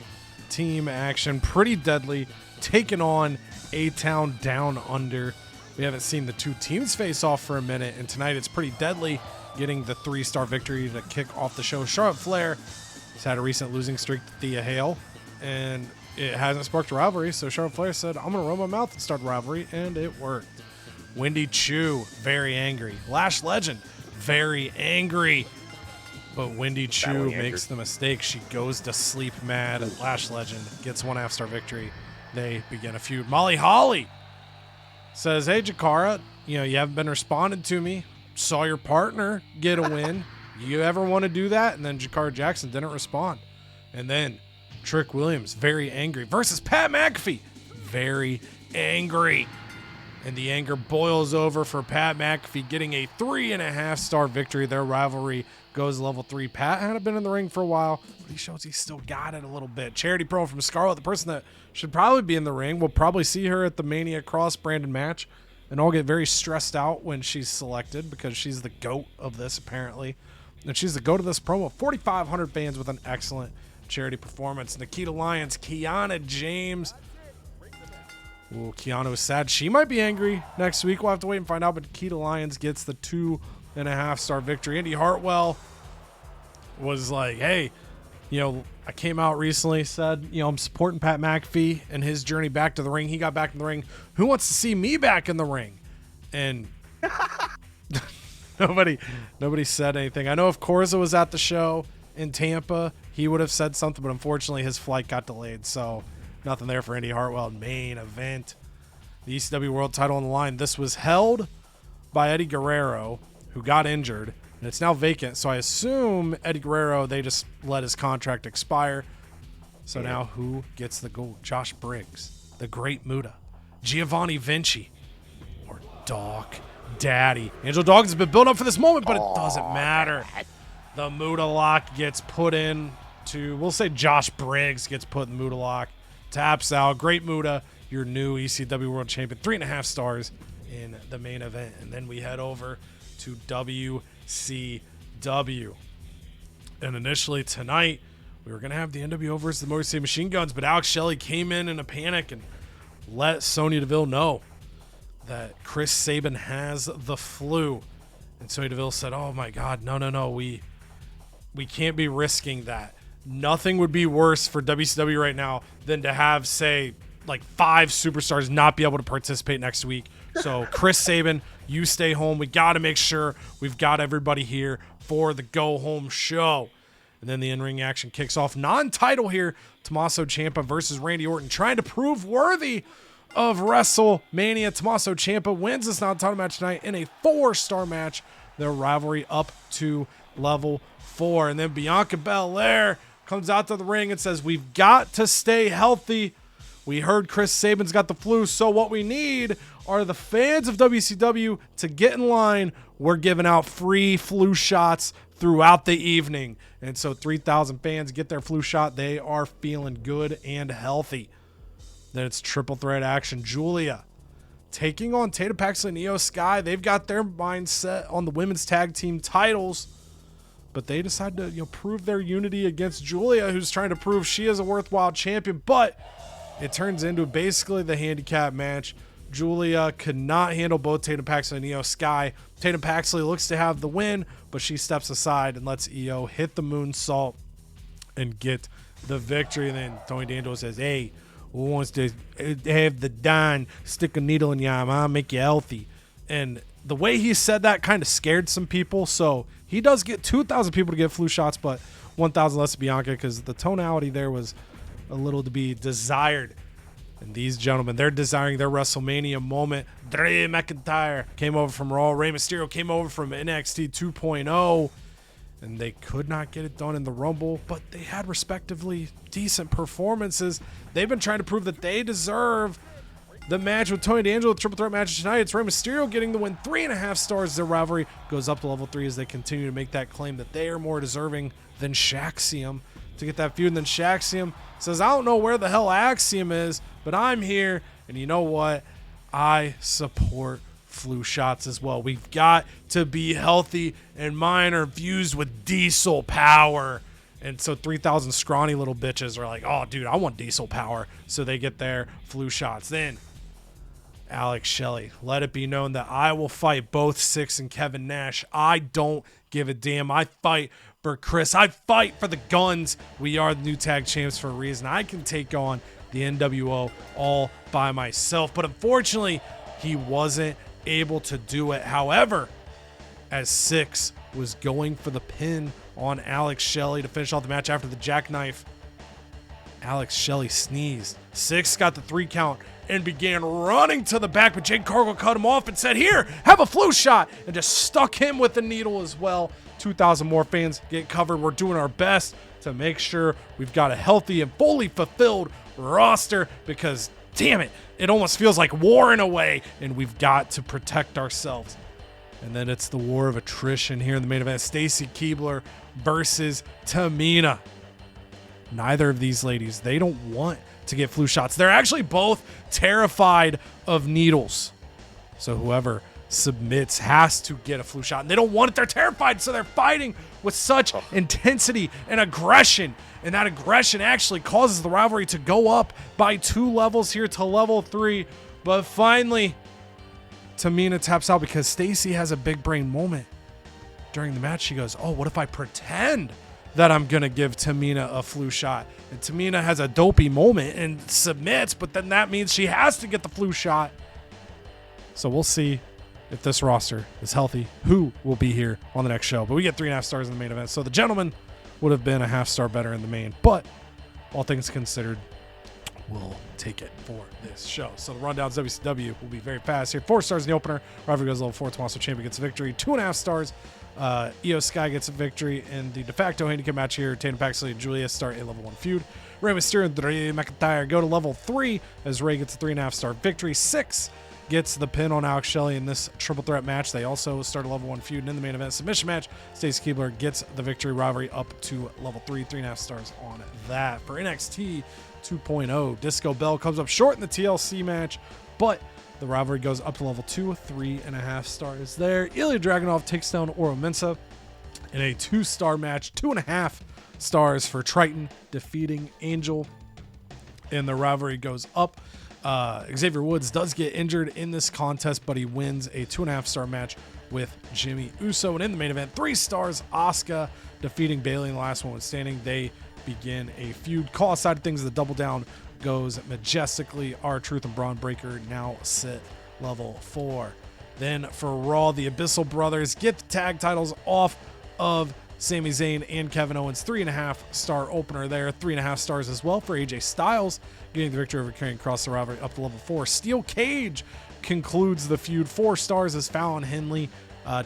team action. Pretty deadly, taking on A-Town Down Under. We haven't seen the 2 teams face off for a minute, and tonight it's Pretty Deadly getting the 3-star victory to kick off the show. Charlotte Flair has had a recent losing streak to Thea Hale, and it hasn't sparked a rivalry, so Charlotte Flair said, I'm going to run my mouth and start a rivalry, and it worked. Wendy Chu, very angry. Lash Legend, very angry. But Wendy Chu makes the mistake. She goes to sleep mad. Lash Legend gets 1.5-star victory. They begin a feud. Molly Holly says, hey, Jakara, you haven't been responding to me. Saw your partner get a win. You ever want to do that? And then Jakara Jackson didn't respond. And then Trick Williams, very angry, versus Pat McAfee, very angry. And the anger boils over for Pat McAfee getting a 3.5-star victory. Their rivalry goes level 3. Pat hadn't been in the ring for a while, but he shows he's still got it a little bit. Charity promo from Scarlett, the person that should probably be in the ring. We'll probably see her at the Mania cross-branded match, and I'll get very stressed out when she's selected because she's the GOAT of this, apparently. And she's the GOAT of this promo. 4,500 fans with an excellent charity performance. Nikita Lyons, Kiana James. Ooh, Kiana was sad. She might be angry next week. We'll have to wait and find out. But Nikita Lyons gets the 2.5-star victory. Indy Hartwell was like, hey, I came out recently, said, I'm supporting Pat McAfee and his journey back to the ring. He got back in the ring. Who wants to see me back in the ring? And nobody said anything. I know if Corza was at the show in Tampa, he would have said something, but unfortunately his flight got delayed. So nothing there for Indy Hartwell. Main event, the ECW World Title on the line. This was held by Eddie Guerrero, who got injured, and it's now vacant. So I assume Eddie Guerrero, they just let his contract expire. So now who gets the gold? Josh Briggs, the Great Muta, Giovanni Vinci, or Doc Daddy. Angel Dawkins has been built up for this moment, but it doesn't matter. The Muta lock gets put in to, we'll say Josh Briggs gets put in the Muta lock. Taps out. Great Muta, your new ECW World Champion. 3.5 stars in the main event. And then we head over to WCW. And initially tonight, we were going to have the NWO versus the Motor City Machine Guns, but Alex Shelley came in a panic and let Sonya Deville know that Chris Sabin has the flu. And Sonya Deville said, oh my God, no, we can't be risking that. Nothing would be worse for WCW right now than to have, say, like 5 superstars not be able to participate next week. So Chris Sabin, you stay home. We got to make sure we've got everybody here for the go-home show. And then the in-ring action kicks off. Non-title here, Tommaso Ciampa versus Randy Orton, trying to prove worthy of WrestleMania. Tommaso Ciampa wins this non-title match tonight in a 4-star match their rivalry up to level 4. And then Bianca Belair comes out to the ring and says, we've got to stay healthy. We heard Chris Sabin's got the flu, so what we need are the fans of WCW to get in line. We're giving out free flu shots throughout the evening. And so 3,000 fans get their flu shot. They are feeling good and healthy. Then it's triple threat action. Julia taking on Tatum Paxley and Io Sky. They've got their mindset on the women's tag team titles, but they decide to prove their unity against Julia, who's trying to prove she is a worthwhile champion. But it turns into basically the handicap match. Julia could not handle both Tatum Paxley and Io Sky. Tatum Paxley looks to have the win, but she steps aside and lets Io hit the moonsault and get the victory. And then Tony D'Angelo says, hey, who wants to have the Don stick a needle in your arm? I'll make you healthy. And the way he said that kind of scared some people. So he does get 2,000 people to get flu shots, but 1,000 less to Bianca, because the tonality there was a little to be desired. And these gentlemen, they're desiring their WrestleMania moment. Drew McIntyre came over from Raw. Rey Mysterio came over from NXT 2.0. And they could not get it done in the Rumble, but they had respectively decent performances. They've been trying to prove that they deserve the match with Tony D'Angelo, the triple threat match tonight. It's Rey Mysterio getting the win. 3.5 stars. Their rivalry goes up to level 3 as they continue to make that claim that they are more deserving than Shaxium to get that feud. And then Shaxium says, I don't know where the hell Axiom is, but I'm here. And you know what? I support flu shots as well. We've got to be healthy, and mine are infused with diesel power. And so 3,000 scrawny little bitches are like, oh, dude, I want diesel power. So they get their flu shots. Then Alex Shelley, let it be known that I will fight both Six and Kevin Nash. I don't give a damn. I fight for Chris. I fight for the guns. We are the new tag champs for a reason. I can take on the NWO all by myself. But unfortunately, he wasn't able to do it. However, as Six was going for the pin on Alex Shelley to finish off the match after the jackknife, Alex Shelley sneezed. Six got the 3 count and began running to the back, but Jade Cargill cut him off and said, here, have a flu shot, and just stuck him with the needle as well. 2,000 more fans get covered. We're doing our best to make sure we've got a healthy and fully fulfilled roster, because damn it, it almost feels like war in a way, and we've got to protect ourselves. And then it's the war of attrition here in the main event. Stacy Keibler versus Tamina. Neither of these ladies, they don't want to get flu shots. They're actually both terrified of needles. So whoever submits has to get a flu shot. And they don't want it. They're terrified. So they're fighting with such intensity and aggression. And that aggression actually causes the rivalry to go up by 2 levels here to level 3. But finally, Tamina taps out because Stacy has a big brain moment during the match. She goes, oh, what if I pretend that I'm going to give Tamina a flu shot? And Tamina has a dopey moment and submits, but then that means she has to get the flu shot. So we'll see if this roster is healthy, who will be here on the next show. But we get 3.5 stars in the main event. So the gentleman would have been a half star better in the main, but all things considered, we'll take it for this show. So the rundown's WCW will be very fast here. 4 stars in the opener. Rivalry goes level 4. Tommaso Ciampa gets a victory. 2.5 stars. Io Sky gets a victory in the de facto handicap match here. Tatum Paxley and Julia start a level 1 feud. Rey Mysterio and Drew McIntyre go to level 3 as Rey gets a 3.5 star victory. 6 gets the pin on Alex Shelley in this triple threat match. They also start a level 1 feud. And in the main event submission match, Stacy Keibler gets the victory. Rivalry up to level 3. 3.5 stars on that. For NXT 2.0, Disco Bell comes up short in the TLC match, but the rivalry goes up to level 2. 3.5 stars there. Ilya Dragunov takes down Oro Mensah in a 2-star match. 2.5 stars for Triton defeating Angel. And the rivalry goes up. Xavier Woods does get injured in this contest, but he wins a 2.5-star match with Jimmy Uso. And in the main event, 3 stars, Asuka defeating Bayley in the last one standing. They begin a feud. Call side of things, the double down goes majestically. R-Truth and Braun Breaker now sit level 4. Then for Raw, the Abyssal Brothers get the tag titles off of Sami Zayn and Kevin Owens. 3.5 star opener there. 3.5 stars as well for AJ Styles, getting the victory over Karrion Kross. The rivalry up to level 4. Steel Cage concludes the feud. 4 stars as Fallon Henley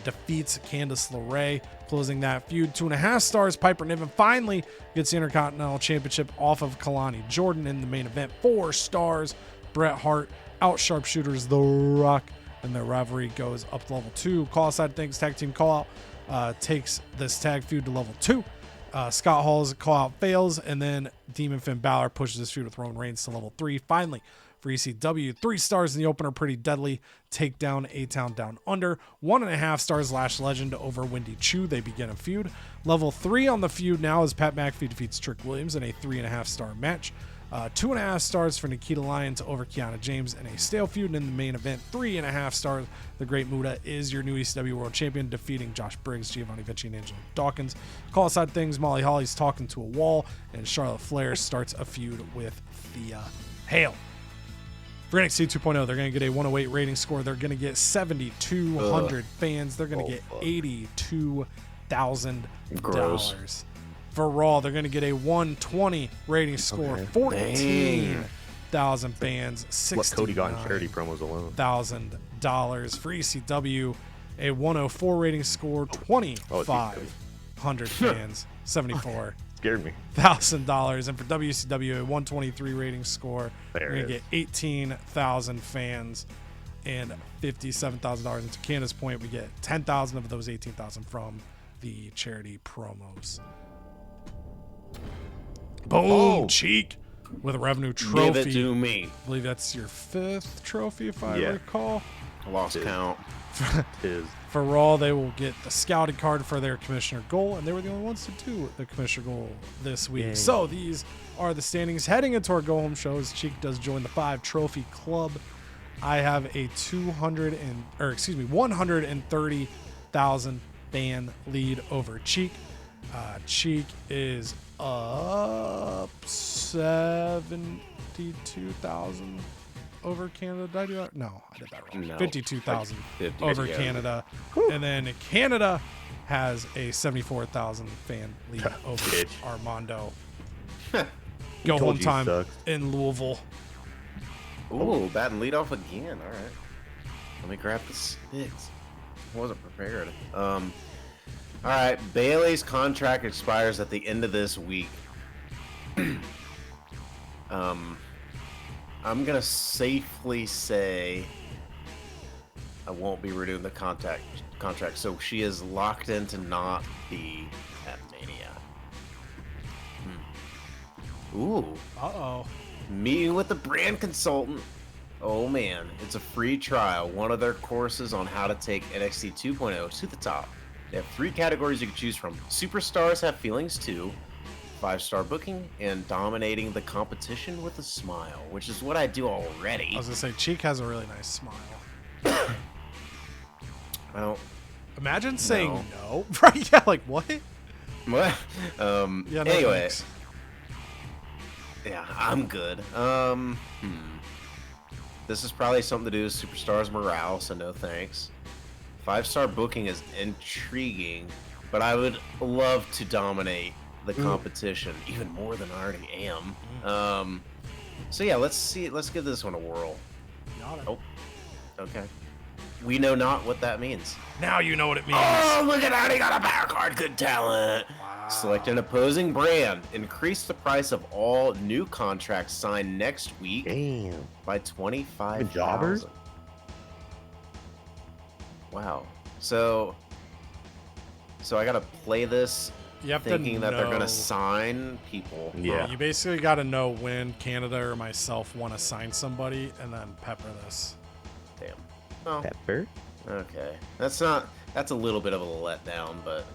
defeats Candice LeRae, closing that feud. 2.5 stars. Piper Niven finally gets the Intercontinental Championship off of Kalani Jordan in the main event. 4 stars. Bret Hart out sharpshooters The Rock, and their rivalry goes up to level 2. Call side things, tag team call out takes this tag feud to level 2. Scott Hall's call out fails, and then Demon Finn Balor pushes his feud with Roman Reigns to level 3. Finally, for ECW, 3 stars in the opener, Pretty Deadly take down A-Town Down Under. 1.5 stars, Lash Legend over Wendy Chu. They begin a feud. Level 3 on the feud now is Pat McAfee defeats Trick Williams in a 3.5 star match. 2.5 stars for Nikita Lyons over Kiana James in a stale feud. And in the main event, 3.5 stars. The Great Muta is your new ECW World Champion, defeating Josh Briggs, Giovanni Vinci, and Angelo Dawkins. Call side things, Molly Holly's talking to a wall, and Charlotte Flair starts a feud with Thea Hale. For NXT 2.0, they're going to get a 108 rating score. They're going to get 7,200 fans. They're going to get $82,000. For Raw, they're going to get a 120 rating score. 14,000 fans. What Cody got in charity promos alone. $1,000. For ECW, a 104 rating score. 2,500 fans. 74. Scared me. $1,000. And for WCW, a 123 rating score. There We're going to get 18,000 fans and $57,000. And to Candace's point, we get 10,000 of those 18,000 from the charity promos. Boom, Cheek with a revenue trophy. Give it to me. I believe that's your 5th trophy, if I recall. I lost count. For Raw, they will get the scouting card for their Commissioner Goal, and they were the only ones to do the Commissioner Goal this week. Yay. So these are the standings heading into our go-home shows. Cheek does join the 5 trophy club. I have a 130,000 fan lead over Cheek. Cheek is up 72,000 over Canada. Did I do that? No, I did that wrong. No. 52,000 50, over yeah. Canada. And then Canada has a 74,000 fan lead over Armando. Go home time in Louisville. Ooh, batting lead off again. All right. Let me grab the sticks. I wasn't prepared. All right. Bailey's contract expires at the end of this week. I'm gonna safely say I won't be renewing the contract. So she is locked in to not be at Mania. Ooh. Uh-oh. Meeting with the brand consultant. Oh man, it's a free trial. One of their courses on how to take NXT 2.0 to the top. They have 3 categories you can choose from. Superstars have feelings too, 5-star booking, and dominating the competition with a smile, which is what I do already. I was gonna say Cheek has a really nice smile. I don't. Imagine saying no. Right? Yeah, like what? What? Yeah, no anyway. thanks. Yeah, I'm good. This is probably something to do with Superstars morale, so no thanks. 5-star booking is intriguing, but I would love to dominate the competition even more than I already am. So yeah, let's give this one a whirl. Got it. Oh, okay. We know not what that means. Now you know what it means. Oh, look at that! He got a power card. Good talent. Wow. Select an opposing brand. Increase the price of all new contracts signed next week Damn. by 25,000. Jobbers? Wow. So I gotta play this You have thinking to that they're know- gonna sign people. Yeah. You basically got to know when Canada or myself want to sign somebody, and then pepper this. Damn. Oh, Pepper. okay. That's a little bit of a letdown, but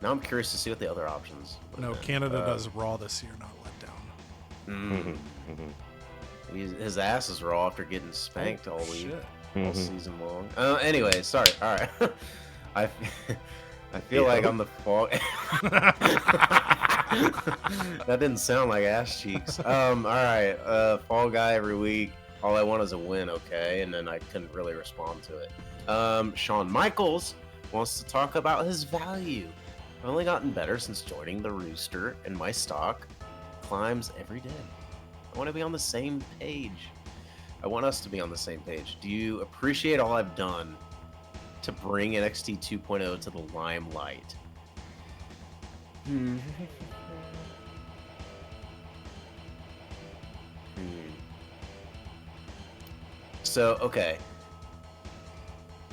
now I'm curious to see what the other options would No, have been. Canada does Raw this year, not let down. His ass is raw after getting spanked all week, Shit. all season long. Anyway, sorry. All right. I feel like I'm the fall. That didn't sound like ass cheeks. All right. Fall guy every week. All I want is a win, okay? And then I couldn't really respond to it. Shawn Michaels wants to talk about his value. I've only gotten better since joining the Rooster, and my stock climbs every day. I want to be on the same page. I want us to be on the same page. Do you appreciate all I've done to bring NXT 2.0 to the limelight? So, okay.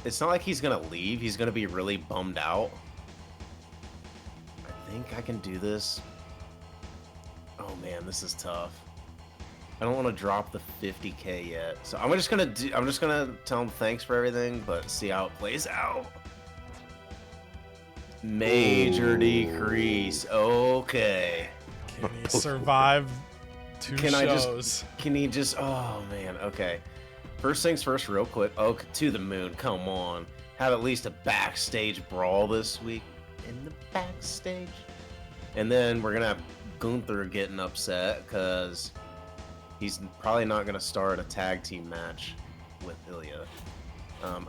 It's not like he's gonna leave. He's gonna be really bummed out. I think I can do this. Oh man, this is tough. I don't want to drop the 50K yet. So I'm just gonna tell him thanks for everything, but see how it plays out. Major decrease. Okay. Can he survive two shows? Can he just, oh man, okay. First things first, real quick. Oh, to the moon, come on. Have at least a backstage brawl this week. In the backstage. And then we're gonna have Gunther getting upset because he's probably not gonna start a tag team match with Ilya.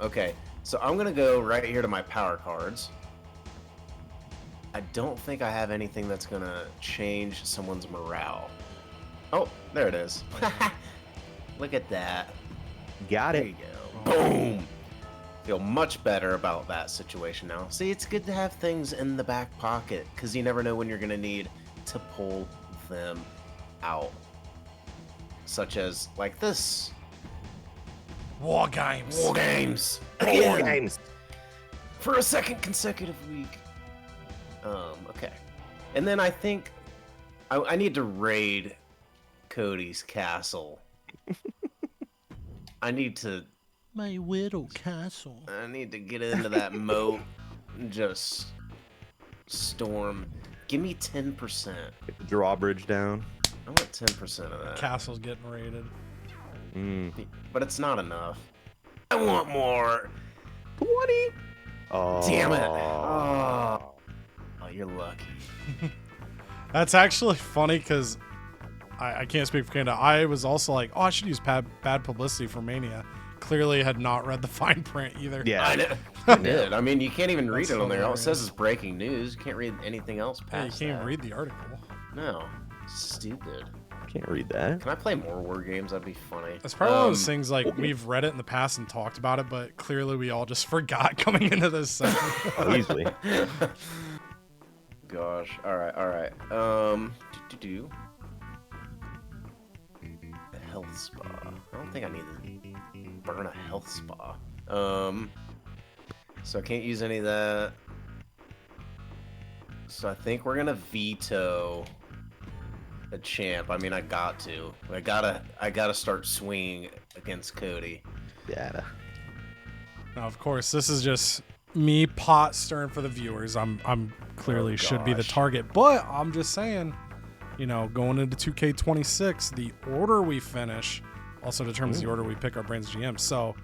Okay, so I'm gonna go right here to my power cards. I don't think I have anything that's gonna change someone's morale. Oh, there it is. Look at that. Got There it. you go. Boom. Feel much better about that situation now. See, it's good to have things in the back pocket because you never know when you're gonna need to pull them out. Such as like this. War games. War games. War Again. games. For a second consecutive week. Okay. And then I think I need to raid Cody's castle. I need to My widow castle. I need to get into that moat and just storm. Give me 10%. Get the drawbridge down. I want 10% of that. Castle's getting raided. But it's not enough. I want more. 20. Oh. Damn it. Oh, you're lucky. That's actually funny because I can't speak for Canada. I was also like, oh, I should use bad publicity for Mania. Clearly had not read the fine print either. Yeah. I know. I did. I mean, you can't even read That's it on there. All it hilarious. says is breaking news. You can't read anything else Yeah, you past can't even that. read the article. No. Stupid. Can't read that. Can I play more war games? That'd be funny. It's probably one of those things like we've read it in the past and talked about it, but clearly we all just forgot coming into this session. Oh, easily. Gosh. All right. Do. A health spa. I don't think I need to burn a health spa. So I can't use any of that. So I think we're gonna veto a champ. I mean, I got to. I gotta start swinging against Cody. Yeah. Now, of course, this is just me pot stirring for the viewers. I'm clearly should be the gosh. target, but I'm just saying, going into 2K26, the order we finish also determines the order we pick our brands GM. So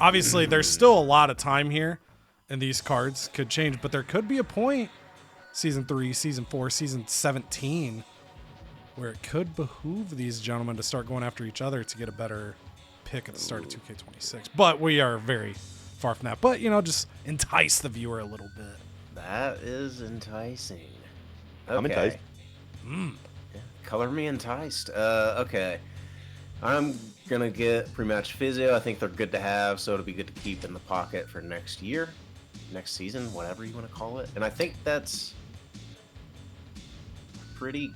obviously, there's still a lot of time here, and these cards could change, but there could be a point, Season 3, Season 4, Season 17, where it could behoove these gentlemen to start going after each other to get a better pick at the start of 2K26. But we are very far from that. But, just entice the viewer a little bit. That is enticing. I'm enticed. Yeah, color me enticed. Okay. I'm gonna get pre-match physio. I think they're good to have, so it'll be good to keep in the pocket for next year, next season, whatever you want to call it. And I think that's pretty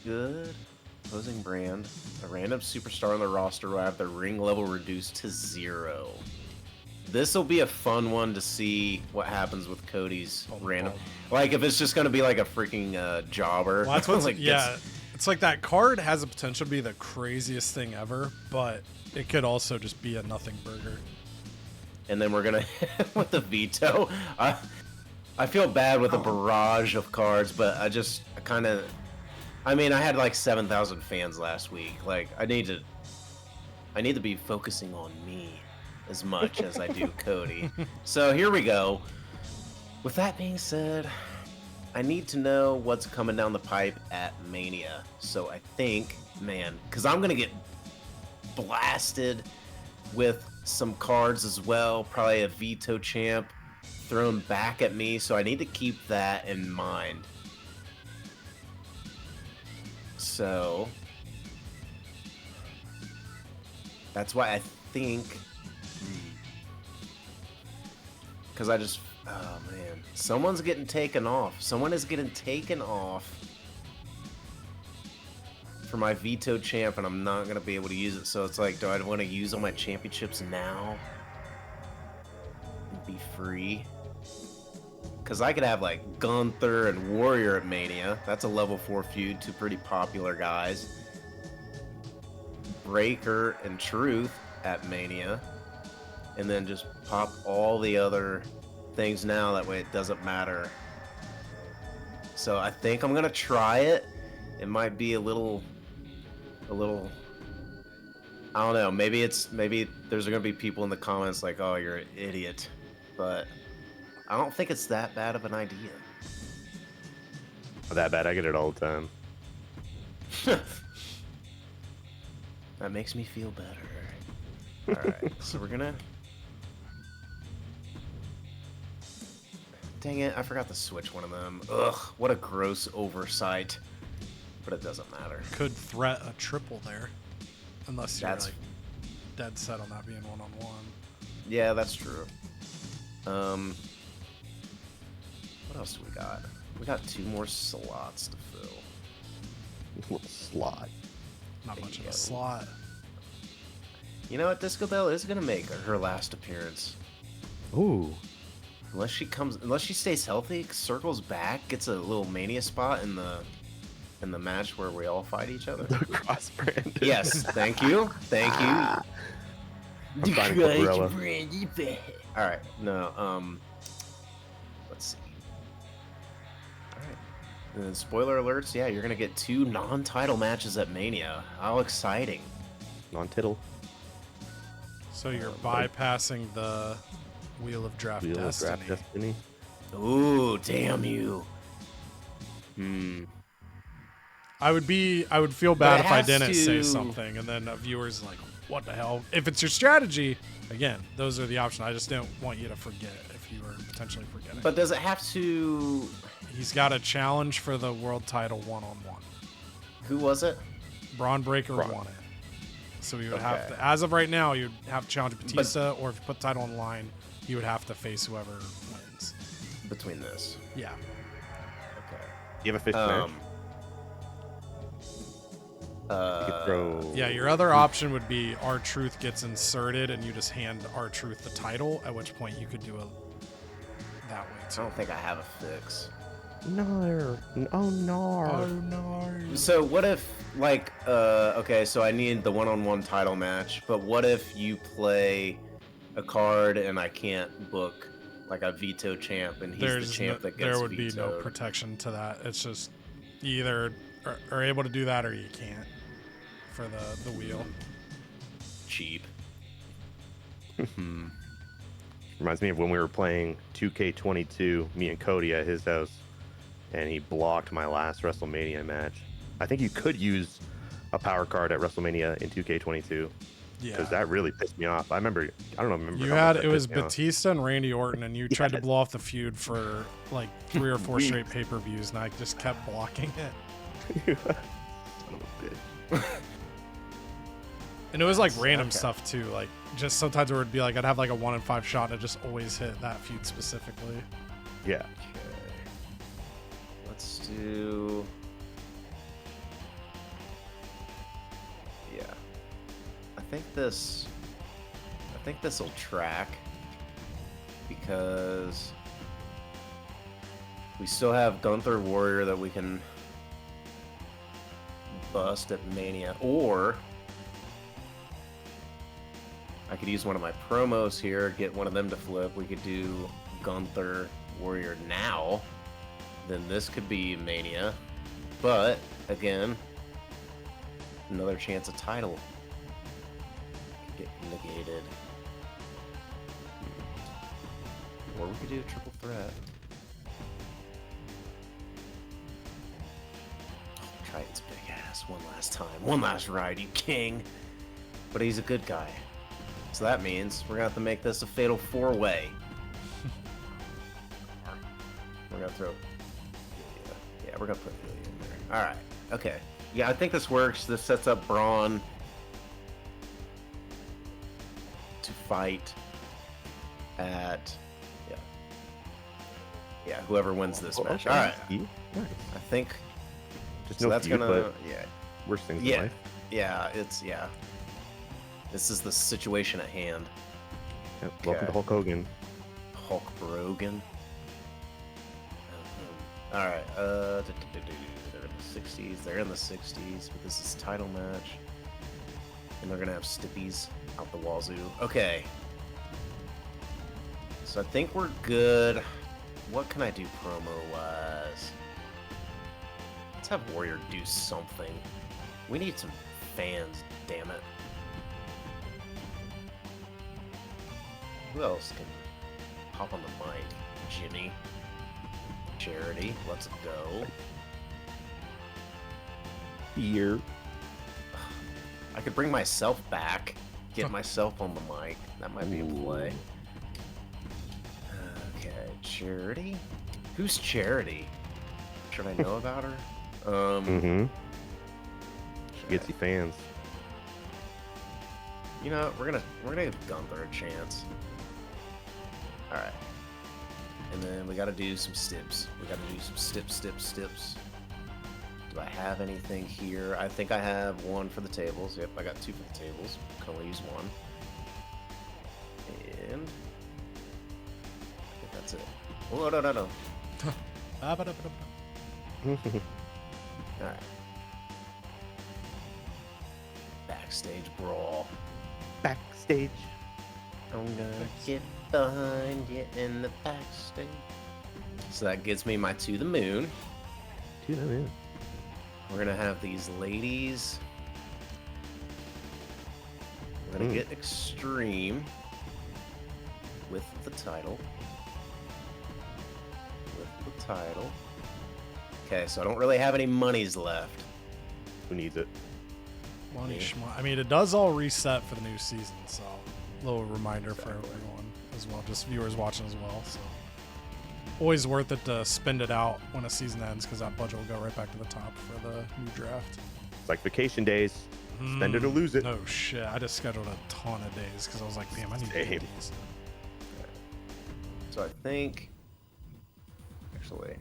good. Opposing brand, a random superstar on the roster will have their ring level reduced to 0. This will be a fun one to see what happens with Cody's random. Like if it's just gonna be like a freaking jobber. Well, that's what's, like, it's like that card has the potential to be the craziest thing ever, but it could also just be a nothing burger. And then we're gonna with the veto. I feel bad with the barrage of cards, but I mean, I had like 7,000 fans last week. Like, I need to be focusing on me as much as I do Cody. So here we go. With that being said, I need to know what's coming down the pipe at Mania. So I think, man, because I'm gonna get blasted with some cards as well. Probably a veto champ thrown back at me. So I need to keep that in mind. So that's why I think Because oh man, someone's getting taken off. Someone is getting taken off for my veto champ, and I'm not going to be able to use it. So it's like, do I want to use all my championships now and be free? Because I could have like Gunther and Warrior at Mania. That's a level 4 feud, two pretty popular guys. Breaker and Truth at Mania. And then just pop all the other things now. That way it doesn't matter. So I think I'm going to try it. It might be a little, I don't know. Maybe there's going to be people in the comments like, oh, you're an idiot. But I don't think it's that bad of an idea. Not that bad. I get it all the time. That makes me feel better. Alright, so we're gonna... Dang it, I forgot to switch one of them. Ugh, what a gross oversight. But it doesn't matter. Could threat a triple there. Unless you're like dead set on that being one-on-one. Yeah, that's true. What else do we got? We got 2 more slots to fill. Little slot. Not much of a slot. You know what? Disco Bell is gonna make her last appearance. Ooh. Unless she stays healthy, circles back, gets a little Mania spot in the match where we all fight each other. The cross-branded. Yes, thank you. Thank you. I'm finding Gorilla. Alright, no, let's see. Alright. And then spoiler alerts, yeah, you're gonna get 2 non-title matches at Mania. How exciting. Non-tittle. So you're bypassing the Wheel of Draft Wheel of Destiny. Draft Destiny. Ooh, damn you. I would feel bad But it if I has didn't say to- something, and then a viewer's like, what the hell? If it's your strategy, again, those are the options. I just didn't want you to forget if you were potentially forgetting. But does it have to... He's got a challenge for the world title one-on-one. Who was it? Braun Breaker won it. So he would have to, as of right now, you'd have to challenge Batista, or if you put the title on the line, you would have to face whoever wins. Between this. Yeah. Okay. You have a fish match? You could throw... Yeah, your other option would be R-Truth gets inserted and you just hand R-Truth the title, at which point you could do that way I too. don't think I have a fix. No. Oh, no. Oh no. So what if, like, okay, so I need the one-on-one title match, but what if you play a card and I can't book, like, a veto champ, and he's the champ that gets there would vetoed? be no protection to that. It's just you either are able to do that or you can't for the wheel. Cheap. Reminds me of when we were playing 2K22, me and Cody at his house, and he blocked my last WrestleMania match. I think you could use a power card at WrestleMania in 2K22. Yeah. Because that really pissed me off. I don't remember. You how had much that it was pissed me off. Batista and Randy Orton, and you tried to blow off the feud for like 3 or 4 Weeks. straight pay-per-views, and I just kept blocking it. Son of a bitch. And it was like random stuff too, like just sometimes it would be like I'd have like a 1 in 5 shot, and it just always hit that feud specifically. Yeah. Okay. Let's do... Yeah. I think this will track, because we still have Gunther Warrior that we can bust at Mania, or I could use one of my promos here, get one of them to flip. We could do Gunther Warrior now. Then this could be Mania. But, again, another chance of title could get negated. Or we could do a triple threat. Oh, Triton's big ass one last time. One last ride, you king. But he's a good guy. So that means we're gonna have to make this a fatal 4-way. We're gonna throw... Yeah, we're gonna put Ilya in there. Alright, okay. Yeah, I think this works. This sets up Braun to fight at... Yeah, Yeah, whoever wins this match. Okay. All right. Yeah, nice. I think. Just So no that's feud, gonna. but Yeah. worse things in Yeah. life. Yeah. This is the situation at hand. Yep. Welcome to Okay. Hulk Hogan. Hulk Brogan. All right. They're in the 60s. They're in the 60s, but this is title match, and they're gonna have stippies out the wazoo. Okay. So I think we're good. What can I do promo-wise? Let's have Warrior do something. We need some fans, damn it. Who else can pop on the mic? Jimmy. Charity. Let's go. Beer. I could bring myself back. Get myself on the mic. That might be a play. Okay, Charity? Who's Charity? Should I know about her? Mm-hmm. She gets you fans. You know, we're gonna give Gunther a chance. Alright. And then we gotta do some stips. We gotta do some stips. Do I have anything here? I think I have one for the tables. Yep, I got two for the tables. Can only use one. And I think that's it. Oh, no. Alright. Backstage brawl. Backstage. I'm gonna get behind you in the backstage. So that gets me my To the Moon. Dude, I'm in. We're gonna have these ladies. We're gonna get extreme with the title. Okay, so I don't really have any monies left. Who needs it? Money I mean, it does all reset for the new season, so a little reminder for everyone as well, just viewers watching as well. So always worth it to spend it out when a season ends, because that budget will go right back to the top for the new draft. It's like vacation days. Spend it or lose it. No shit, I just scheduled a ton of days because I was like, damn, I need to Same. get these. So I think, actually,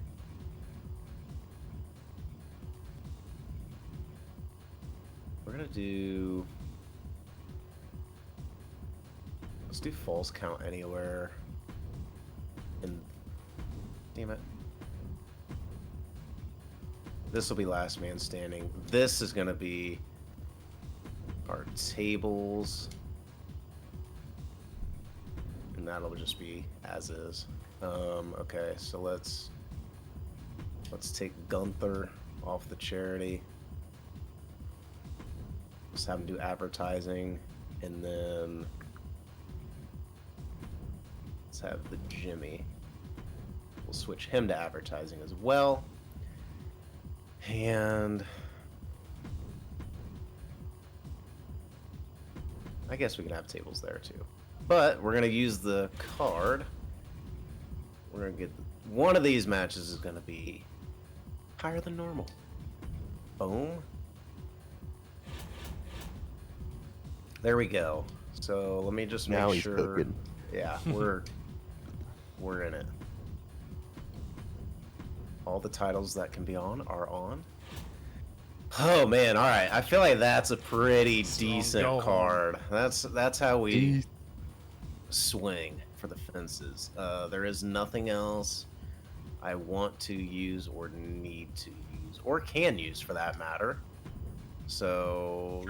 we're gonna do. Let's do falls count anywhere. And damn it, this will be last man standing. This is gonna be our tables. And that'll just be as is. Okay, so let's take Gunther off the charity. Let's have him do advertising, and then let's have the Jimmy. We'll switch him to advertising as well. And I guess we can have tables there too. But we're gonna use the card. We're gonna get one of these matches is gonna be higher than normal. Boom. There we go. So let me just make Now he's sure. cooking. Yeah, we're in it. All the titles that can be on are on. Oh man, all right. I feel like that's a pretty decent card. That's how we swing for the fences. There is nothing else I want to use or need to use or can use for that matter. So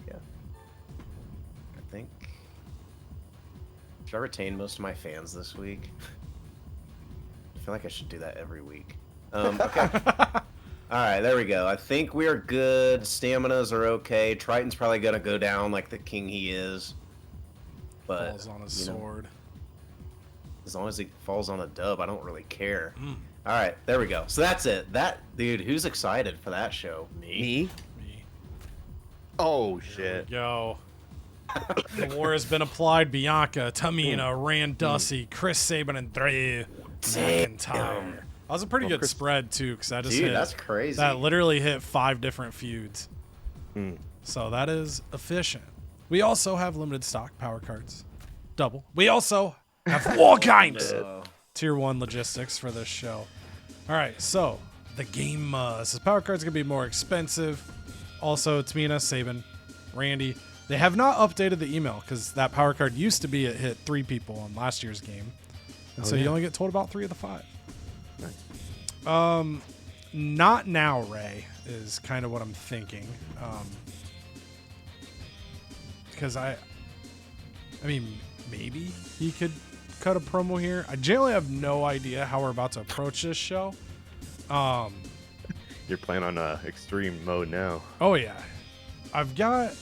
yeah, I think should I retain most of my fans this week? I feel like I should do that every week. Okay. All right, there we go. I think we are good. Staminas are okay. Triton's probably gonna go down like the king he is. But Falls on his sword. As long as he falls on a dub, I don't really care. All right, there we go. So that's it. That dude, who's excited for that show? Me? Me. Oh shit. Yo. The war has been applied. Bianca, Tamina, Rand Dusty, Chris Sabin, and Drew McIntyre. That was a pretty good spread too, because I just Dude, hit. that's crazy. That literally hit 5 different feuds. So that is efficient. We also have limited stock power cards. Double. We also have all kinds. tier 1 logistics for this show. All right, so the game says power cards going to be more expensive. Also, Tamina, Sabin, Randy. They have not updated the email because that power card used to be it hit 3 people on last year's game. And so you only get told about 3 of the 5. Nice. Not now, Ray, is kind of what I'm thinking. Because I mean, maybe he could cut a promo here. I generally have no idea how we're about to approach this show. You're playing on extreme mode now. Oh, yeah. I've got...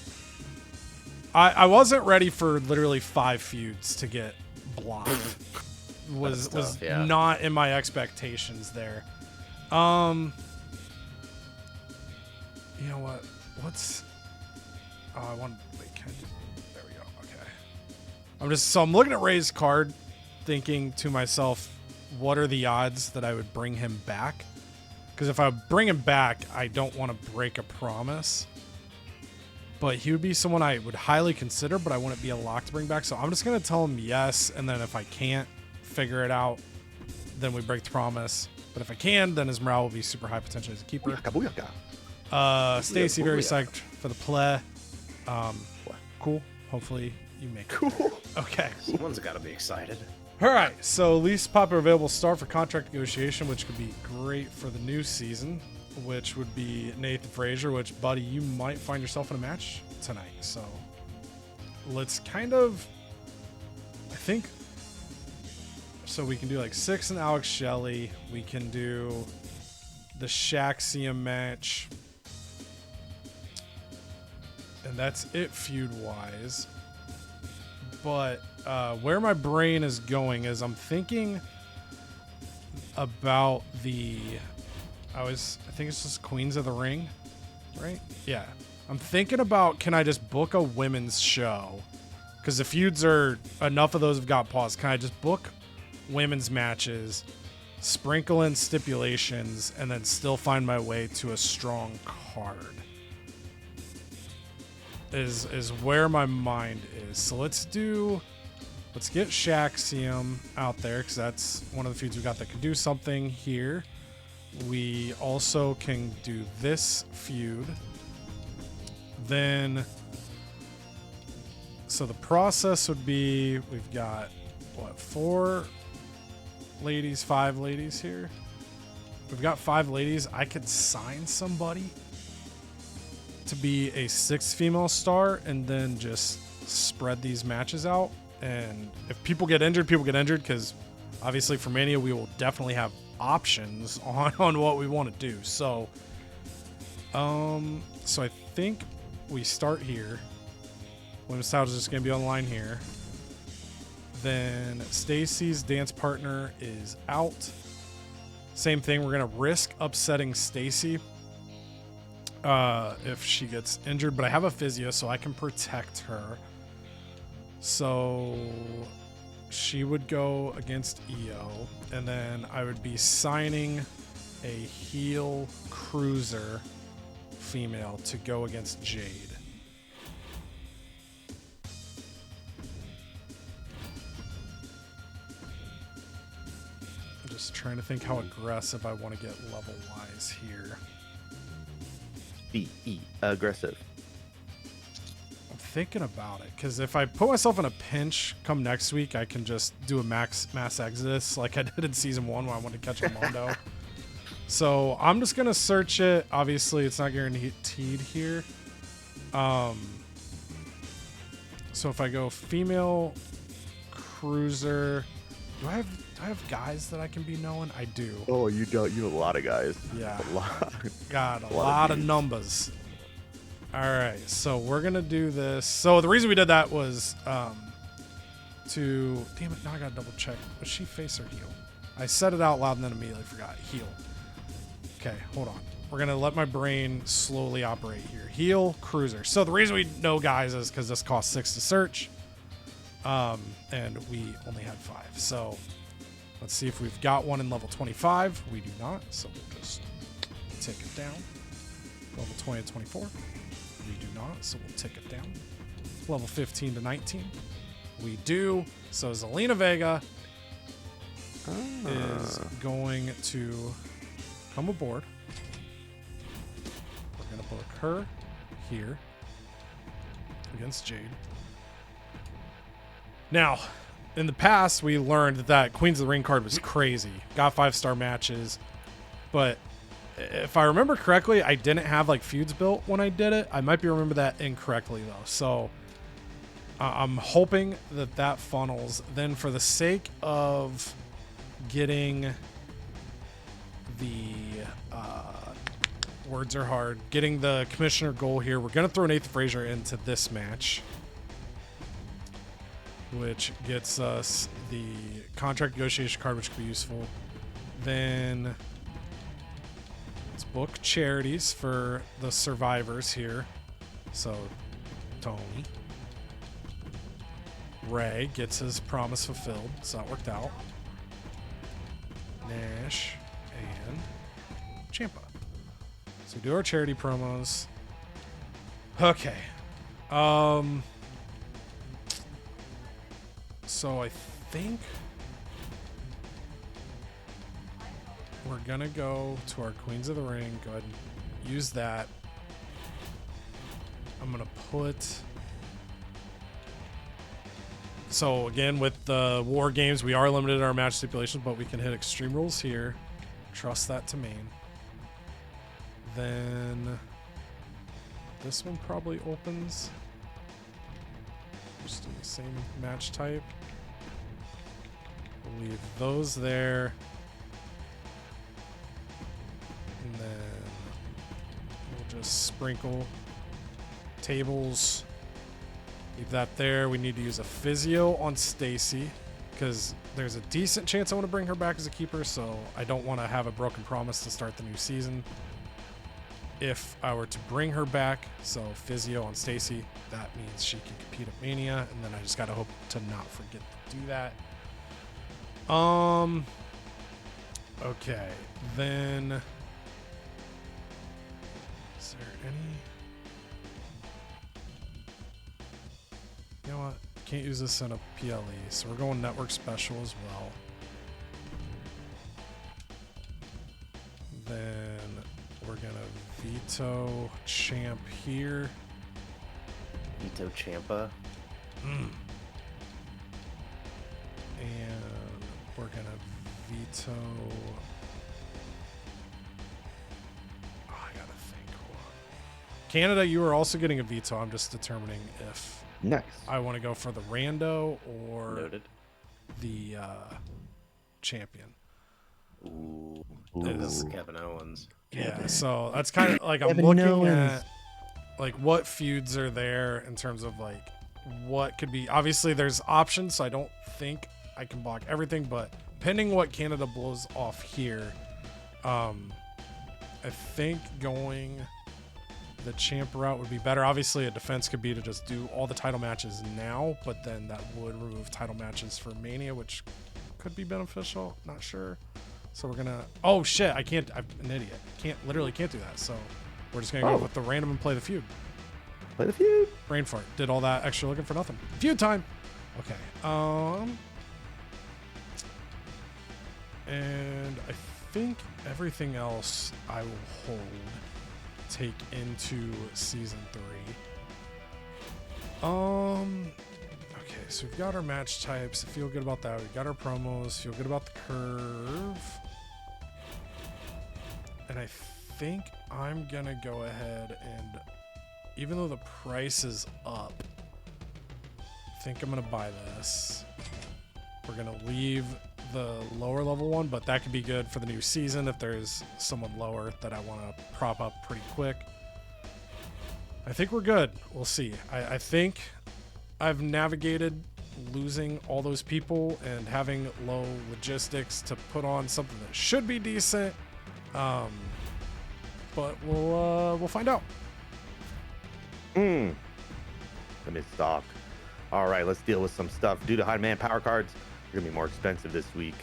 I wasn't ready for literally 5 feuds to get blocked. was not in my expectations there. You know what? What's... Oh, I want... Wait, can I do... There we go. Okay. I'm looking at Ray's card, thinking to myself, what are the odds that I would bring him back? Because if I bring him back, I don't want to break a promise. But he would be someone I would highly consider, but I wouldn't be a lock to bring back. So I'm just going to tell him yes, and then if I can't figure it out, then we break the promise. But if I can, then his morale will be super high, potentially as a keeper. Stacy, very psyched for the play. Cool. Hopefully you make it. Cool. Okay. Someone's got to be excited. All right. So least popular available star for contract negotiation, which could be great for the new season, which would be Nathan Frazier, which, buddy, you might find yourself in a match tonight. So let's kind of, I think, so we can do like 6 and Alex Shelley. We can do the Shaxium match. And that's it feud-wise. But where my brain is going is I'm thinking about the... I think it's just Queens of the Ring, right? Yeah. I'm thinking about, can I just book a women's show? Because the feuds are, enough of those have got paused. Can I just book women's matches, sprinkle in stipulations, and then still find my way to a strong card? Is where my mind is. So let's get Shaxium out there, because that's one of the feuds we got that can do something here. We also can do this feud. Then, so the process would be, we've got, what, 4 ladies, 5 ladies here? We've got 5 ladies. I could sign somebody to be a 6th female star and then just spread these matches out. And if people get injured, because obviously for Mania, we will definitely have options on what we want to do. So so I think we start here. Women's title is just going to be on the line here. Then Stacy's dance partner is out. Same thing, we're going to risk upsetting Stacy if she gets injured, but I have a physio, so I can protect her. So she would go against Io, and then I would be signing a heel cruiser female to go against Jade. I'm just trying to think how aggressive I want to get level-wise here. Aggressive. I'm thinking about it, because if I put myself in a pinch come next week, I can just do a mass exodus like I did in season 1 when I wanted to catch a Mondo. So I'm just gonna search it. Obviously, it's not guaranteed here. So if I go female cruiser, do I have guys that I can be knowing? I do. Oh, you do. You have a lot of guys. Yeah. A lot. Got a lot of numbers. All right, so we're gonna do this. So the reason we did that was to, damn it, now I gotta double check. Was she face or heel? I said it out loud and then immediately forgot. Heel. Okay, hold on. We're gonna let my brain slowly operate here. Heel, cruiser. So the reason we know guys is because this costs 6 to search, and we only had 5. So let's see if we've got one in level 25. We do not, so we'll just take it down. Level 20 to 24. We do not, so we'll tick it down. Level 15 to 19. We do. So Zelina Vega. is going to come aboard. We're going to book her here against Jade. Now, in the past, we learned that Queens of the Ring card was crazy. Got 5-star matches. But if I remember correctly, I didn't have like feuds built when I did it. I might be remember that incorrectly though. So I'm hoping that that funnels. Then for the sake of getting the words are hard, getting the commissioner goal here, we're going to throw Nathan Frazier into this match, which gets us the contract negotiation card, which could be useful. Then let's book charities for the survivors here. So Tony. Ray gets his promise fulfilled, so that worked out. Nash and Ciampa. So we do our charity promos. Okay. So I think we're gonna go to our Queens of the Ring. Go ahead and use that. I'm gonna put. So again, with the War Games, we are limited in our match stipulations, but we can hit Extreme Rules here. Trust that to main. Then this one probably opens. Just do the same match type. We'll leave those there. And then we'll just sprinkle tables. Leave that there. We need to use a physio on Stacy because there's a decent chance I want to bring her back as a keeper, so I don't want to have a broken promise to start the new season. If I were to bring her back, so physio on Stacy, that means she can compete at Mania, and then I just gotta hope to not forget to do that. Okay, then is there any? You know what? Can't use this in a PLE, so we're going network special as well. Then we're gonna veto Champ here. Veto Ciampa. And we're gonna veto. Oh, I gotta think. Hold on. Canada, you are also getting a veto. I'm just determining if Nice. I want to go for the rando or Noted. the champion. Ooh. Ooh. This is Kevin Owens. Yeah, so that's kind of like I'm Kevin looking Owens. at like what feuds are there in terms of like what could be. Obviously, there's options, so I don't think I can block everything, but pending what Canada blows off here, I think going the champ route would be better. Obviously, a defense could be to just do all the title matches now, but then that would remove title matches for Mania, which could be beneficial. Not sure. So we're gonna. Oh shit! I can't. I'm an idiot. Literally can't do that. So we're just gonna go with the random and play the feud. Play the feud. Brain fart. Did all that extra looking for nothing. Feud time. Okay. And I think everything else I will hold. Take into season 3. Okay, so we've got our match types. I feel good about that. We've got our promos. Feel good about the curve. And I think I'm gonna go ahead and, even though the price is up, I think I'm gonna buy this. We're gonna leave the lower level one, but that could be good for the new season if there's someone lower that I want to prop up pretty quick. I think we're good. We'll see. I think I've navigated losing all those people and having low logistics to put on something that should be decent. But we'll find out. Let me stock. All right, let's deal with some stuff. Due to high demand power cards, they're gonna be more expensive this week.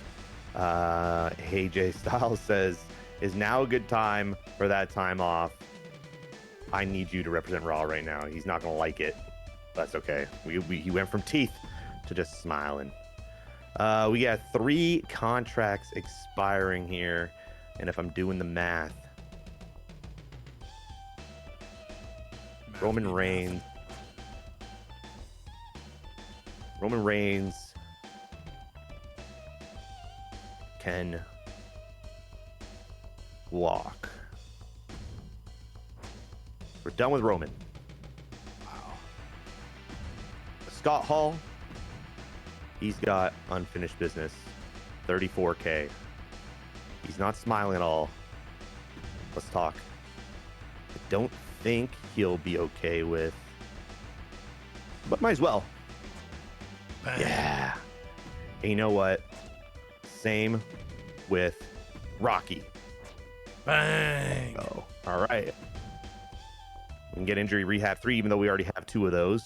Hey Jay Styles says, is now a good time for that time off? I need you to represent Raw right now. He's not gonna like it. That's okay. He went from teeth to just smiling. We got 3 contracts expiring here, and if I'm doing the math, Roman Reigns can walk. We're done with Roman. Wow. Scott Hall, he's got unfinished business, 34K. He's not smiling at all. Let's talk. I don't think he'll be okay with, but might as well. Bang. Yeah. And you know what? Same with Rocky. Bang. Oh, all right. We can get injury rehab 3, even though we already have 2 of those.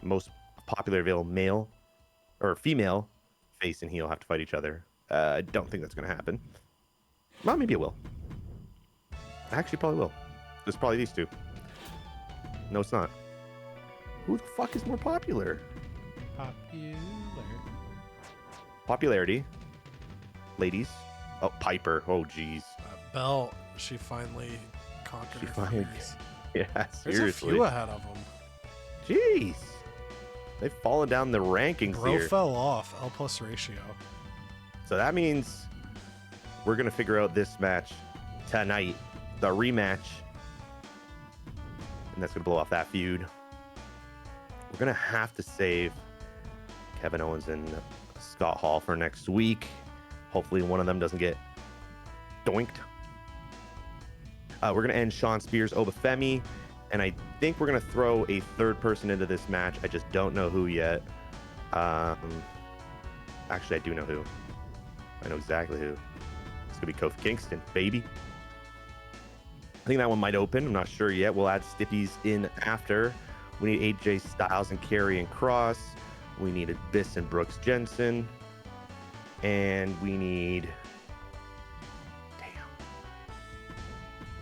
Most popular available male or female face and heel have to fight each other. I don't think that's going to happen. Well, maybe it will. Actually, probably will. It's probably these 2. No, it's not. Who the fuck is more popular? Popularity. Ladies. Oh, Piper. Oh, jeez. Belt. She finally conquered her fears. Yeah, There's seriously. a few ahead of them. Jeez. They've fallen down the rankings Bro here. fell off. L plus ratio. So that means we're going to figure out this match tonight. The rematch. And that's going to blow off that feud. We're going to have to save Kevin Owens and Scott Hall for next week. Hopefully one of them doesn't get doinked. We're going to end Sean Spears, Obafemi. And I think we're going to throw a 3rd person into this match. I just don't know who yet. Actually, I do know who. I know exactly who. It's going to be Kofi Kingston, baby. I think that one might open. I'm not sure yet. We'll add Stippies in after. We need AJ Styles and Karrion Kross. We need Abyss and Brooks Jensen. And we need...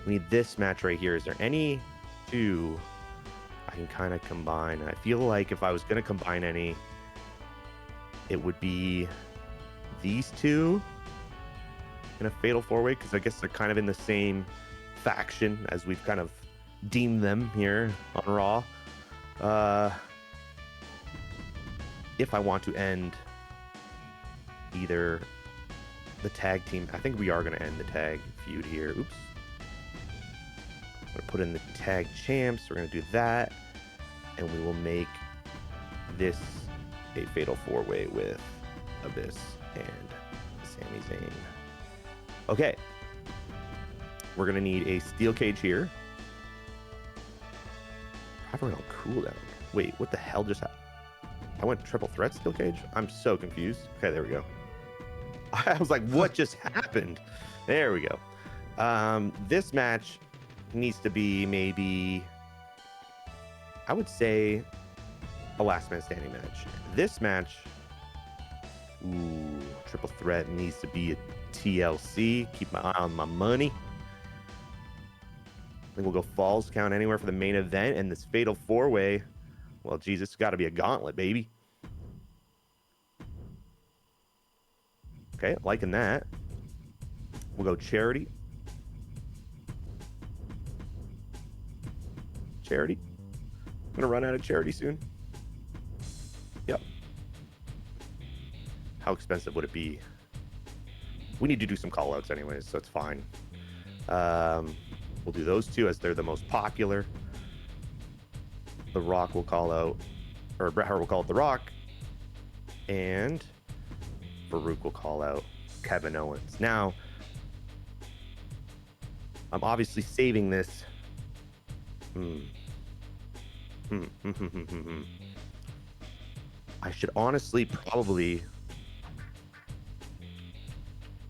We need this match right here. Is there any 2 I can kind of combine? I feel like if I was going to combine any, it would be these 2 in a fatal 4-way, because I guess they're kind of in the same faction as we've kind of deemed them here on Raw. If I want to end either the tag team, I think we are going to end the tag feud here. Oops. I'm going to put in the tag champs. We're going to do that. And we will make this a fatal 4-way with Abyss and Sami Zayn. Okay. We're going to need a steel cage here. Probably on cooldown. Wait, what the hell just happened? I went triple threat steel cage? I'm so confused. Okay, there we go. I was like, what just happened? There we go. This match needs to be maybe, I would say, a last man standing match. This match, ooh, triple threat needs to be a TLC. Keep my eye on my money. I think we'll go falls count anywhere for the main event, and this fatal 4-way, well, geez, it's got to be a gauntlet, baby. Okay, liking that. We'll go charity. Charity. I'm going to run out of charity soon. Yep. How expensive would it be? We need to do some call-outs anyways, so it's fine. We'll do those 2 as they're the most popular. The Rock will call out, or Bret Hart will call out The Rock, and Farouk will call out Kevin Owens. Now, I'm obviously saving this. I should honestly probably,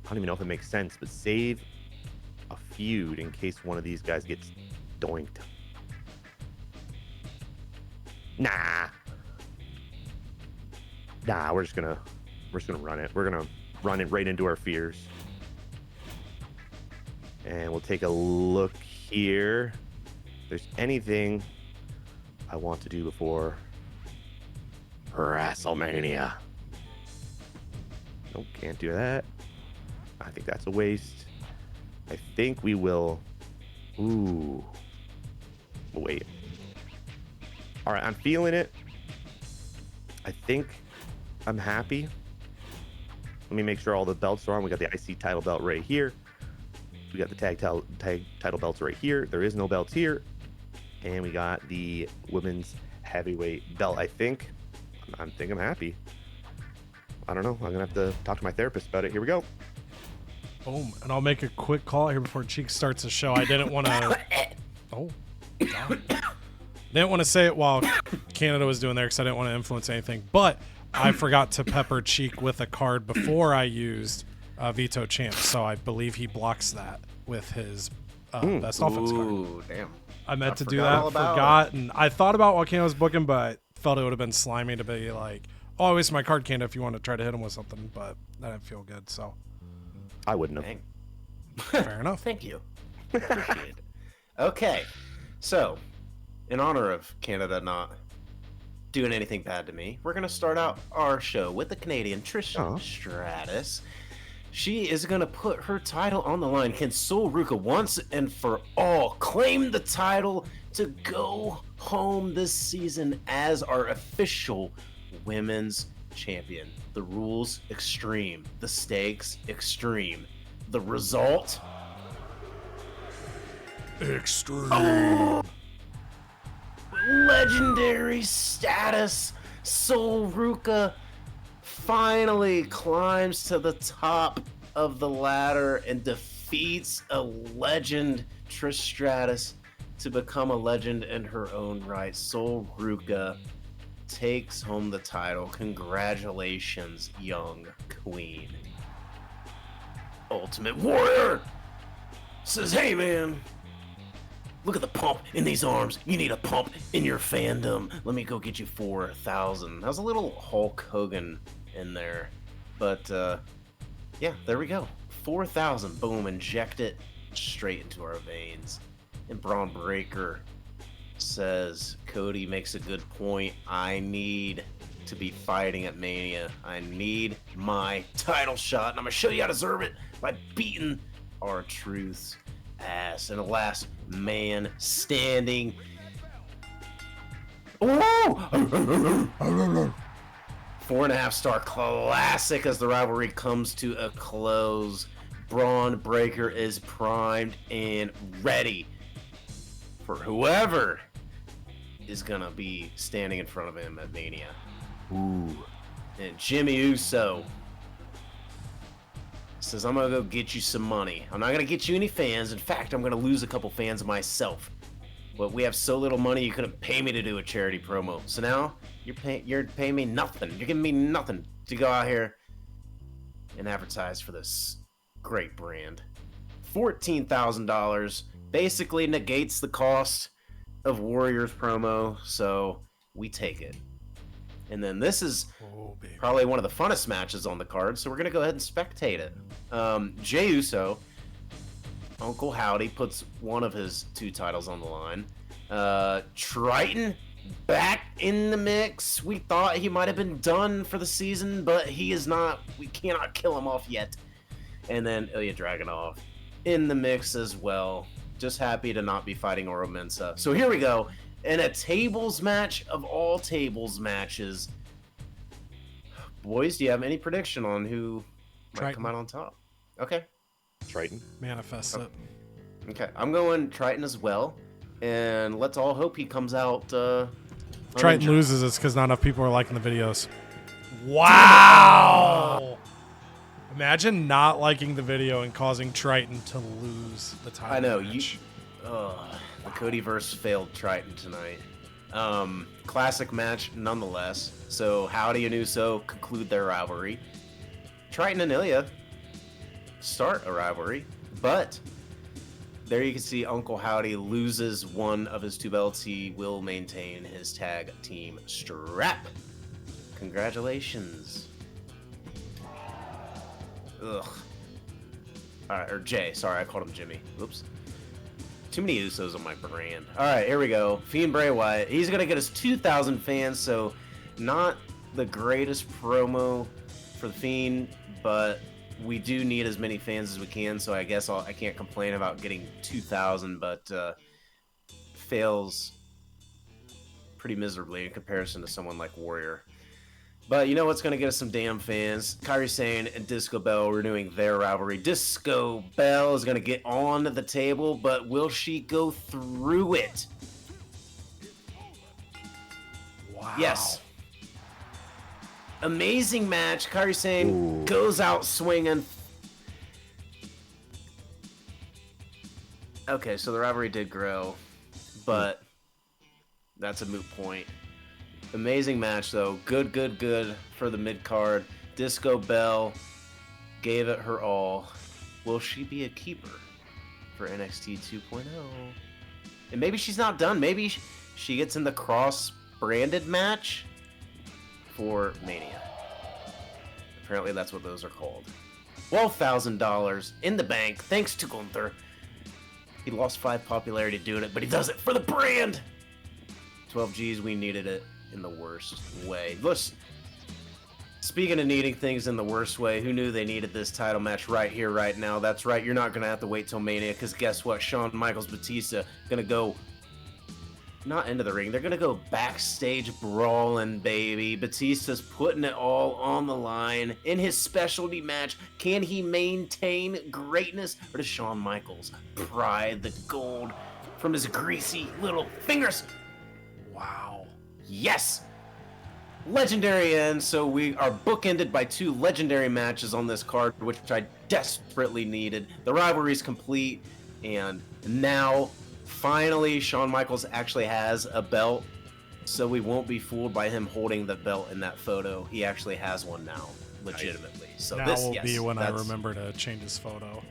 I don't even know if it makes sense, but save a feud in case one of these guys gets doinked. Nah, we're just gonna run it. We're gonna run it right into our fears. And we'll take a look here. If there's anything I want to do before WrestleMania. Nope, can't do that. I think that's a waste. I think we will. Ooh. Wait. All right, I'm feeling it. I think I'm happy. Let me make sure all the belts are on. We got the IC title belt right here. We got the tag title belts right here. There is no belts here. And we got the women's heavyweight belt, I think. I think I'm happy. I don't know. I'm going to have to talk to my therapist about it. Here we go. Boom. And I'll make a quick call here before Cheek starts the show. I didn't want to... Oh, God. Didn't want to say it while Canada was doing there because I didn't want to influence anything. But I forgot to pepper Cheek with a card before I used Veto Champ. So I believe he blocks that with his best offense card. Ooh, damn. I meant to do forgot that, all about forgot, and I thought about while Canada was booking, but felt it would have been slimy to be like, oh, I wasted my card, Canada, if you want to try to hit him with something, but that didn't feel good, so. I wouldn't have. Dang. Fair enough. Thank you. Appreciate it. Okay, so in honor of Canada not doing anything bad to me, we're gonna start out our show with the Canadian Trish Stratus. She is gonna put her title on the line. Can Sol Ruka once and for all claim the title to go home this season as our official women's champion? The rules extreme, the stakes extreme, the result Extreme. legendary status. Sol Ruka finally climbs to the top of the ladder and defeats a legend, Trish Stratus, to become a legend in her own right. Sol Ruka takes home the title. Congratulations, young queen. Ultimate Warrior says, hey man, look at the pump in these arms. You need a pump in your fandom. Let me go get you 4,000. That was a little Hulk Hogan in there. But, yeah, there we go. 4,000. Boom. Inject it straight into our veins. And Braun Breaker says, Cody makes a good point. I need to be fighting at Mania. I need my title shot. And I'm going to show you how to deserve it by beating R-Truth's ass. And the last man standing. Oh! 4.5-star classic as the rivalry comes to a close. Braun Breaker is primed and ready for whoever is gonna be standing in front of him at Mania. Ooh. And Jimmy Uso says, I'm gonna go get you some money. I'm not gonna get you any fans. In fact, I'm gonna lose a couple fans myself. But we have so little money, you couldn't pay me to do a charity promo. So now you're paying me nothing. You're giving me nothing to go out here and advertise for this great brand. $14,000 basically negates the cost of Warriors promo, so we take it. And then this is probably one of the funnest matches on the card, so we're going to go ahead and spectate it. Jey Uso, Uncle Howdy, puts one of his 2 titles on the line. Triton back in the mix. We thought he might have been done for the season, but he is not. We cannot kill him off yet. And then Ilya Dragunov in the mix as well. Just happy to not be fighting Oro Mensa. So here we go. In a tables match of all tables matches. Boys, do you have any prediction on who might come out on top? Okay. Triton. Manifest it. Okay. I'm going Triton as well. And let's all hope he comes out Triton loses it's because not enough people are liking the videos. Wow! Imagine not liking the video and causing Triton to lose the title. I know. Match. The CodyVerse failed Triton tonight. Classic match nonetheless. So Howdy and Uso conclude their rivalry. Triton and Ilya start a rivalry, but there you can see Uncle Howdy loses one of his 2 belts. He will maintain his tag team strap. Congratulations. Ugh. Alright, or Jay. Sorry, I called him Jimmy. Oops. Too many Usos on my brand. Alright, here we go. Fiend Bray Wyatt. He's going to get us 2,000 fans, so not the greatest promo for the Fiend, but we do need as many fans as we can. So I guess I can't complain about getting 2,000, but fails pretty miserably in comparison to someone like Warrior. But you know what's going to get us some damn fans? Kairi Sane and Disco Bell renewing their rivalry. Disco Bell is going to get on the table, but will she go through it? Wow. Yes. Amazing match. Kairi Sane goes out swinging. Okay, so the rivalry did grow, but that's a moot point. Amazing match, though. Good for the mid-card. Disco Bell gave it her all. Will she be a keeper for NXT 2.0? And maybe she's not done. Maybe she gets in the cross-branded match for Mania. Apparently that's what those are called. $12,000 in the bank, thanks to Gunther. He lost 5 popularity doing it, but he does it for the brand! 12 G's, we needed it in the worst way. Speaking of needing things in the worst way, who knew they needed this title match right here, right now? That's right, you're not going to have to wait till Mania, because guess what? Shawn Michaels Batista going to go, not into the ring, they're going to go backstage brawling, baby. Batista's putting it all on the line in his specialty match. Can he maintain greatness, or does Shawn Michaels pry the gold from his greasy little fingers? Wow. Yes! Legendary end, so we are bookended by 2 legendary matches on this card, which I desperately needed. The rivalry's complete, and now, finally, Shawn Michaels actually has a belt, so we won't be fooled by him holding the belt in that photo. He actually has one now, legitimately. So now this will yes, be when I remember to change his photo.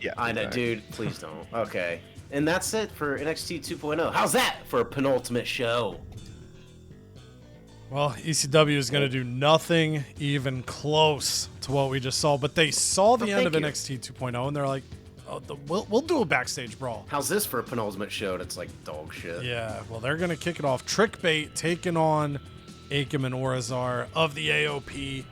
Yeah, I know, dude. Please don't. Okay. And that's it for NXT 2.0. How's that for a penultimate show? Well, ECW is going to do nothing even close to what we just saw, but they saw the end of NXT 2.0 and they're like, oh, we'll do a backstage brawl. How's this for a penultimate show that's like dog shit? Yeah, well, they're going to kick it off. Trickbait taking on Akam and Orazar of the AOP.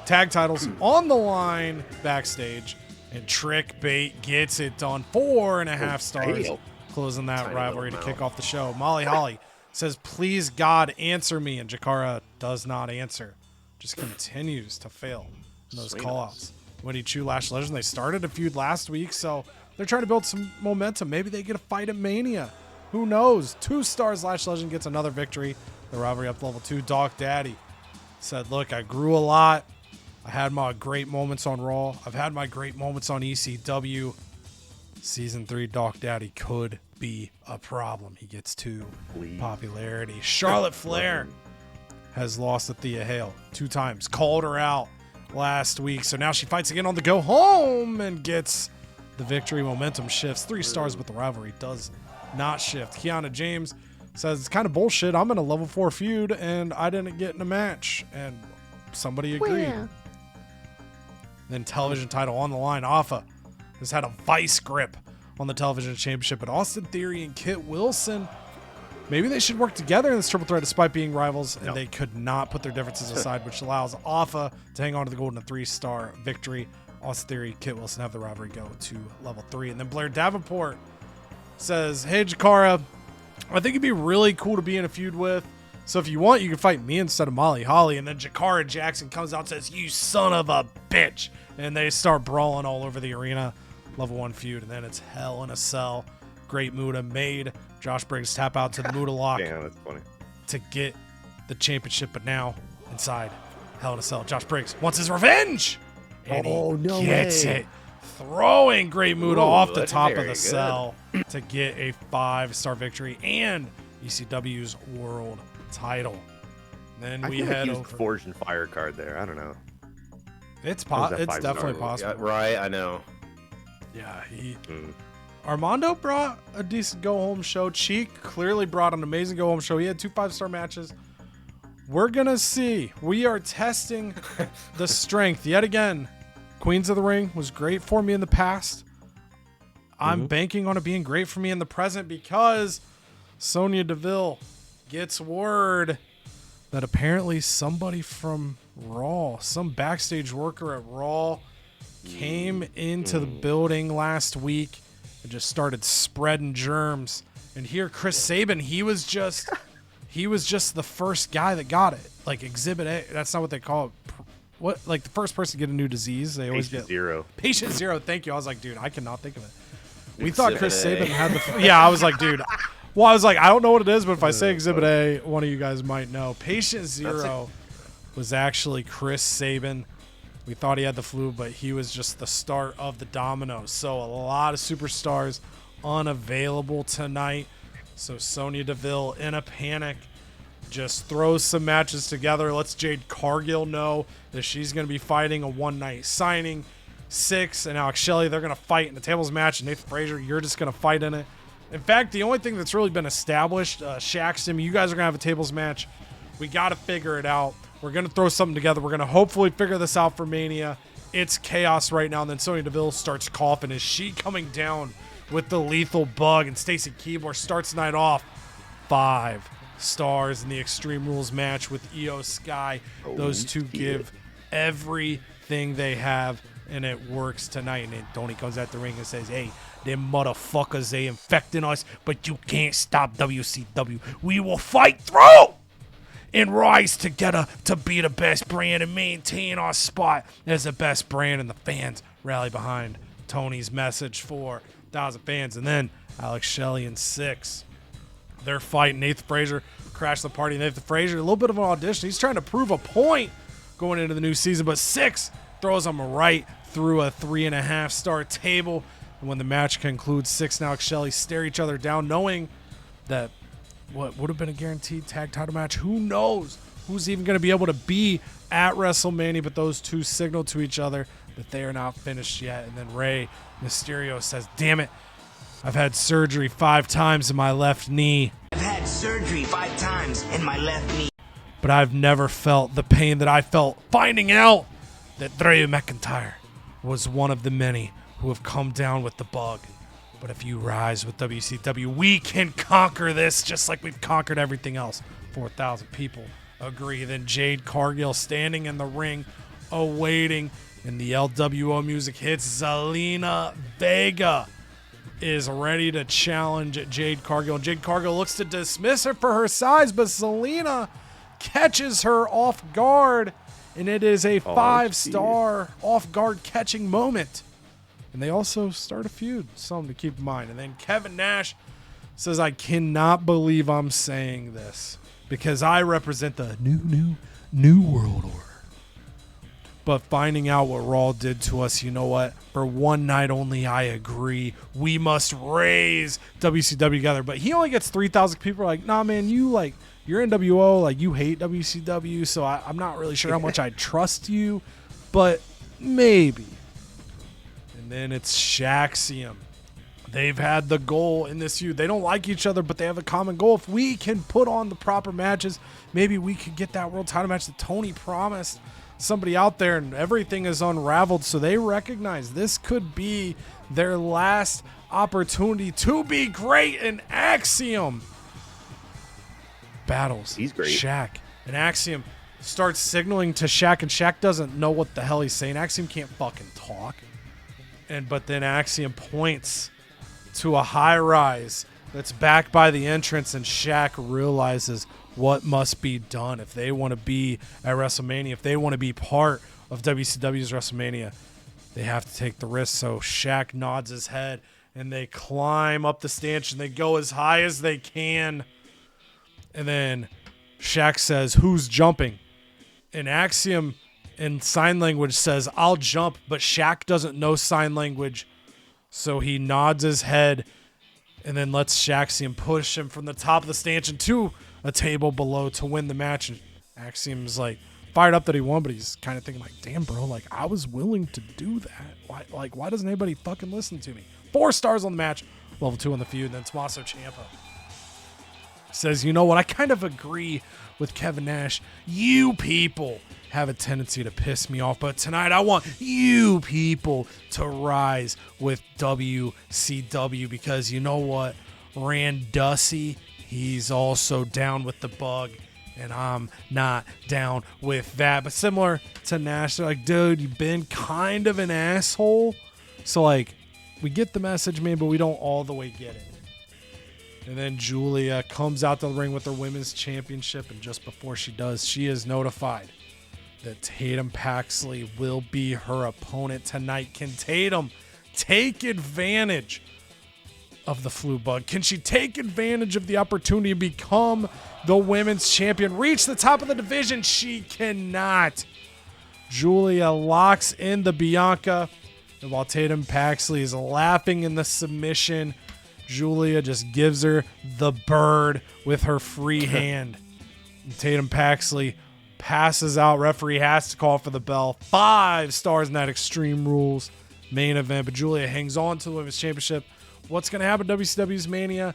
Tag titles on the line backstage, and Trickbait gets it done. 4.5 stars, closing that Tiny rivalry to little kick off the show. Molly Holly says, please, God, answer me. And Jakara does not answer. Just continues to fail in those call-outs. Winnie Chu, Lash Legend, they started a feud last week, so they're trying to build some momentum. Maybe they get a fight at Mania. Who knows? 2 stars, Lash Legend gets another victory. The rivalry up to level 2. Doc Daddy said, look, I grew a lot. I had my great moments on Raw. I've had my great moments on ECW. Season 3, Doc Daddy could be a problem. He gets 2 popularity. Charlotte Flair has lost to Thea Hale 2 times. Called her out last week. So now she fights again on the go home and gets the victory. Momentum shifts. 3 stars, but the rivalry does not shift. Kiana James says, it's kind of bullshit. I'm in a level 4 feud and I didn't get in a match. And somebody agreed. Yeah. Then television title on the line. Alpha has had a vice grip on the television championship, but Austin Theory and Kit Wilson, maybe they should work together in this triple threat despite being rivals, and they could not put their differences aside, which allows Alpha to hang on to the gold in a 3-star victory. Austin Theory, Kit Wilson have the rivalry go to level 3. And then Blair Davenport says, hey, Jakara, I think it'd be really cool to be in a feud with. So if you want, you can fight me instead of Molly Holly. And then Jakara Jackson comes out and says, you son of a bitch. And they start brawling all over the arena. Level 1 feud. And then it's Hell in a Cell. Great Muda made Josh Briggs tap out to the Muda lock. Damn, that's funny. To get the championship. But now inside Hell in a Cell, Josh Briggs wants his revenge. And he gets it. Throwing Great Muda off the top of the cell to get a 5-star victory and ECW's world title. Then we head over. Forged and Fire card there. I don't know. It's definitely possible. Yeah, right, I know. Yeah, Armando brought a decent go-home show. Cheek clearly brought an amazing go-home show. He had 2 5-star matches. We're going to see. We are testing the strength yet again. Queens of the Ring was great for me in the past. I'm banking on it being great for me in the present because Sonya Deville gets word that apparently somebody from Raw, some backstage worker at Raw, came into the building last week and just started spreading germs. And here, Chris Sabin, he was just the first guy that got it. Like Exhibit A, that's not what they call it. What, like the first person to get a new disease? They always Patient get zero. Patient zero. Thank you. I was like, dude, I cannot think of it. We Exhibit thought Chris A. Sabin had the. Yeah, I was like, dude. Well, I was like, I don't know what it is, but if I say Exhibit A, one of you guys might know. Patient zero was actually Chris Sabin. We thought he had the flu, but he was just the start of the dominoes. So a lot of superstars unavailable tonight. So Sonya Deville, in a panic, just throws some matches together. Lets Jade Cargill know that she's going to be fighting a one-night signing. Six and Alex Shelley, they're going to fight in the tables match. And Nathan Frazier, you're just going to fight in it. In fact, the only thing that's really been established, Shaq, Sim, you guys are going to have a tables match. We got to figure it out. We're going to throw something together. We're going to hopefully figure this out for Mania. It's chaos right now. And then Sonya Deville starts coughing. Is she coming down with the lethal bug? And Stacy Keibler starts the night off 5 stars in the Extreme Rules match with Io Sky. Those two give everything they have, and it works tonight. And then Tony comes out the ring and says, hey, them motherfuckers, they infecting us, but you can't stop WCW. We will fight through and rise together to be the best brand and maintain our spot as the best brand, and the fans rally behind Tony's message for 1,000 fans. And then Alex Shelley and 6. They're fighting. Nathan Frazier crashed the party. Nathan Frazier, a little bit of an audition. He's trying to prove a point going into the new season, but 6 throws him right through a 3.5-star table. And when the match concludes, 6 and Alex Shelley stare each other down, knowing that what would have been a guaranteed tag title match. Who knows who's even going to be able to be at WrestleMania, but those two signal to each other that they are not finished yet. And then Rey Mysterio says, damn it, I've had surgery 5 times in my left knee. I've had surgery 5 times in my left knee. But I've never felt the pain that I felt finding out that Drew McIntyre was one of the many who have come down with the bug. But if you rise with WCW, we can conquer this just like we've conquered everything else. 4,000 people agree. Then Jade Cargill standing in the ring, awaiting, and the LWO music hits. Zelina Vega is ready to challenge Jade Cargill. Jade Cargill looks to dismiss her for her size, but Zelina catches her off guard, and it is a 5-star off-guard catching moment. And they also start a feud, something to keep in mind. And then Kevin Nash says, I cannot believe I'm saying this because I represent the new world order. But finding out what Raw did to us, you know what? For one night only, I agree. We must raise WCW together. But he only gets 3,000 people like, nah, man, you're NWO, like you hate WCW, so I'm not really sure how much I trust you, but maybe. And then it's Shaxium. They've had the goal in this feud. They don't like each other, but they have a common goal. If we can put on the proper matches, maybe we could get that world title match that Tony promised somebody out there, and everything is unraveled. So they recognize this could be their last opportunity to be great. And Axiom battles. He's great. Shaq. And Axiom starts signaling to Shaq, and Shaq doesn't know what the hell he's saying. Axiom can't fucking talk. But then Axiom points to a high rise that's backed by the entrance, and Shaq realizes what must be done if they want to be at WrestleMania, if they want to be part of WCW's WrestleMania. They have to take the risk. So Shaq nods his head, and they climb up the stanchion. They go as high as they can. And then Shaq says, who's jumping? And Axiom in sign language says, I'll jump, but Shaq doesn't know sign language. So he nods his head and then lets Shaxiom push him from the top of the stanchion to a table below to win the match. And Axiom's like fired up that he won, but he's kind of thinking like, damn, bro, like I was willing to do that. Why doesn't anybody fucking listen to me? 4 stars on the match, level 2 on the feud. And then Tommaso Ciampa says, you know what? I kind of agree with Kevin Nash. You people have a tendency to piss me off, but tonight I want you people to rise with WCW because you know what? Randussy, he's also down with the bug, and I'm not down with that. But similar to Nash, they're like, dude, you've been kind of an asshole. So, like, we get the message, man, but we don't all the way get it. And then Julia comes out to the ring with her women's championship, and just before she does, she is notified that Tatum Paxley will be her opponent tonight. Can Tatum take advantage of the flu bug? Can she take advantage of the opportunity to become the women's champion? Reach the top of the division? She cannot. Julia locks in the Bianca, and while Tatum Paxley is laughing in the submission, Julia just gives her the bird with her free hand. And Tatum Paxley passes out. Referee has to call for the bell. 5 stars in that Extreme Rules main event. But Julia hangs on to the Women's Championship. What's going to happen at WCW's Mania?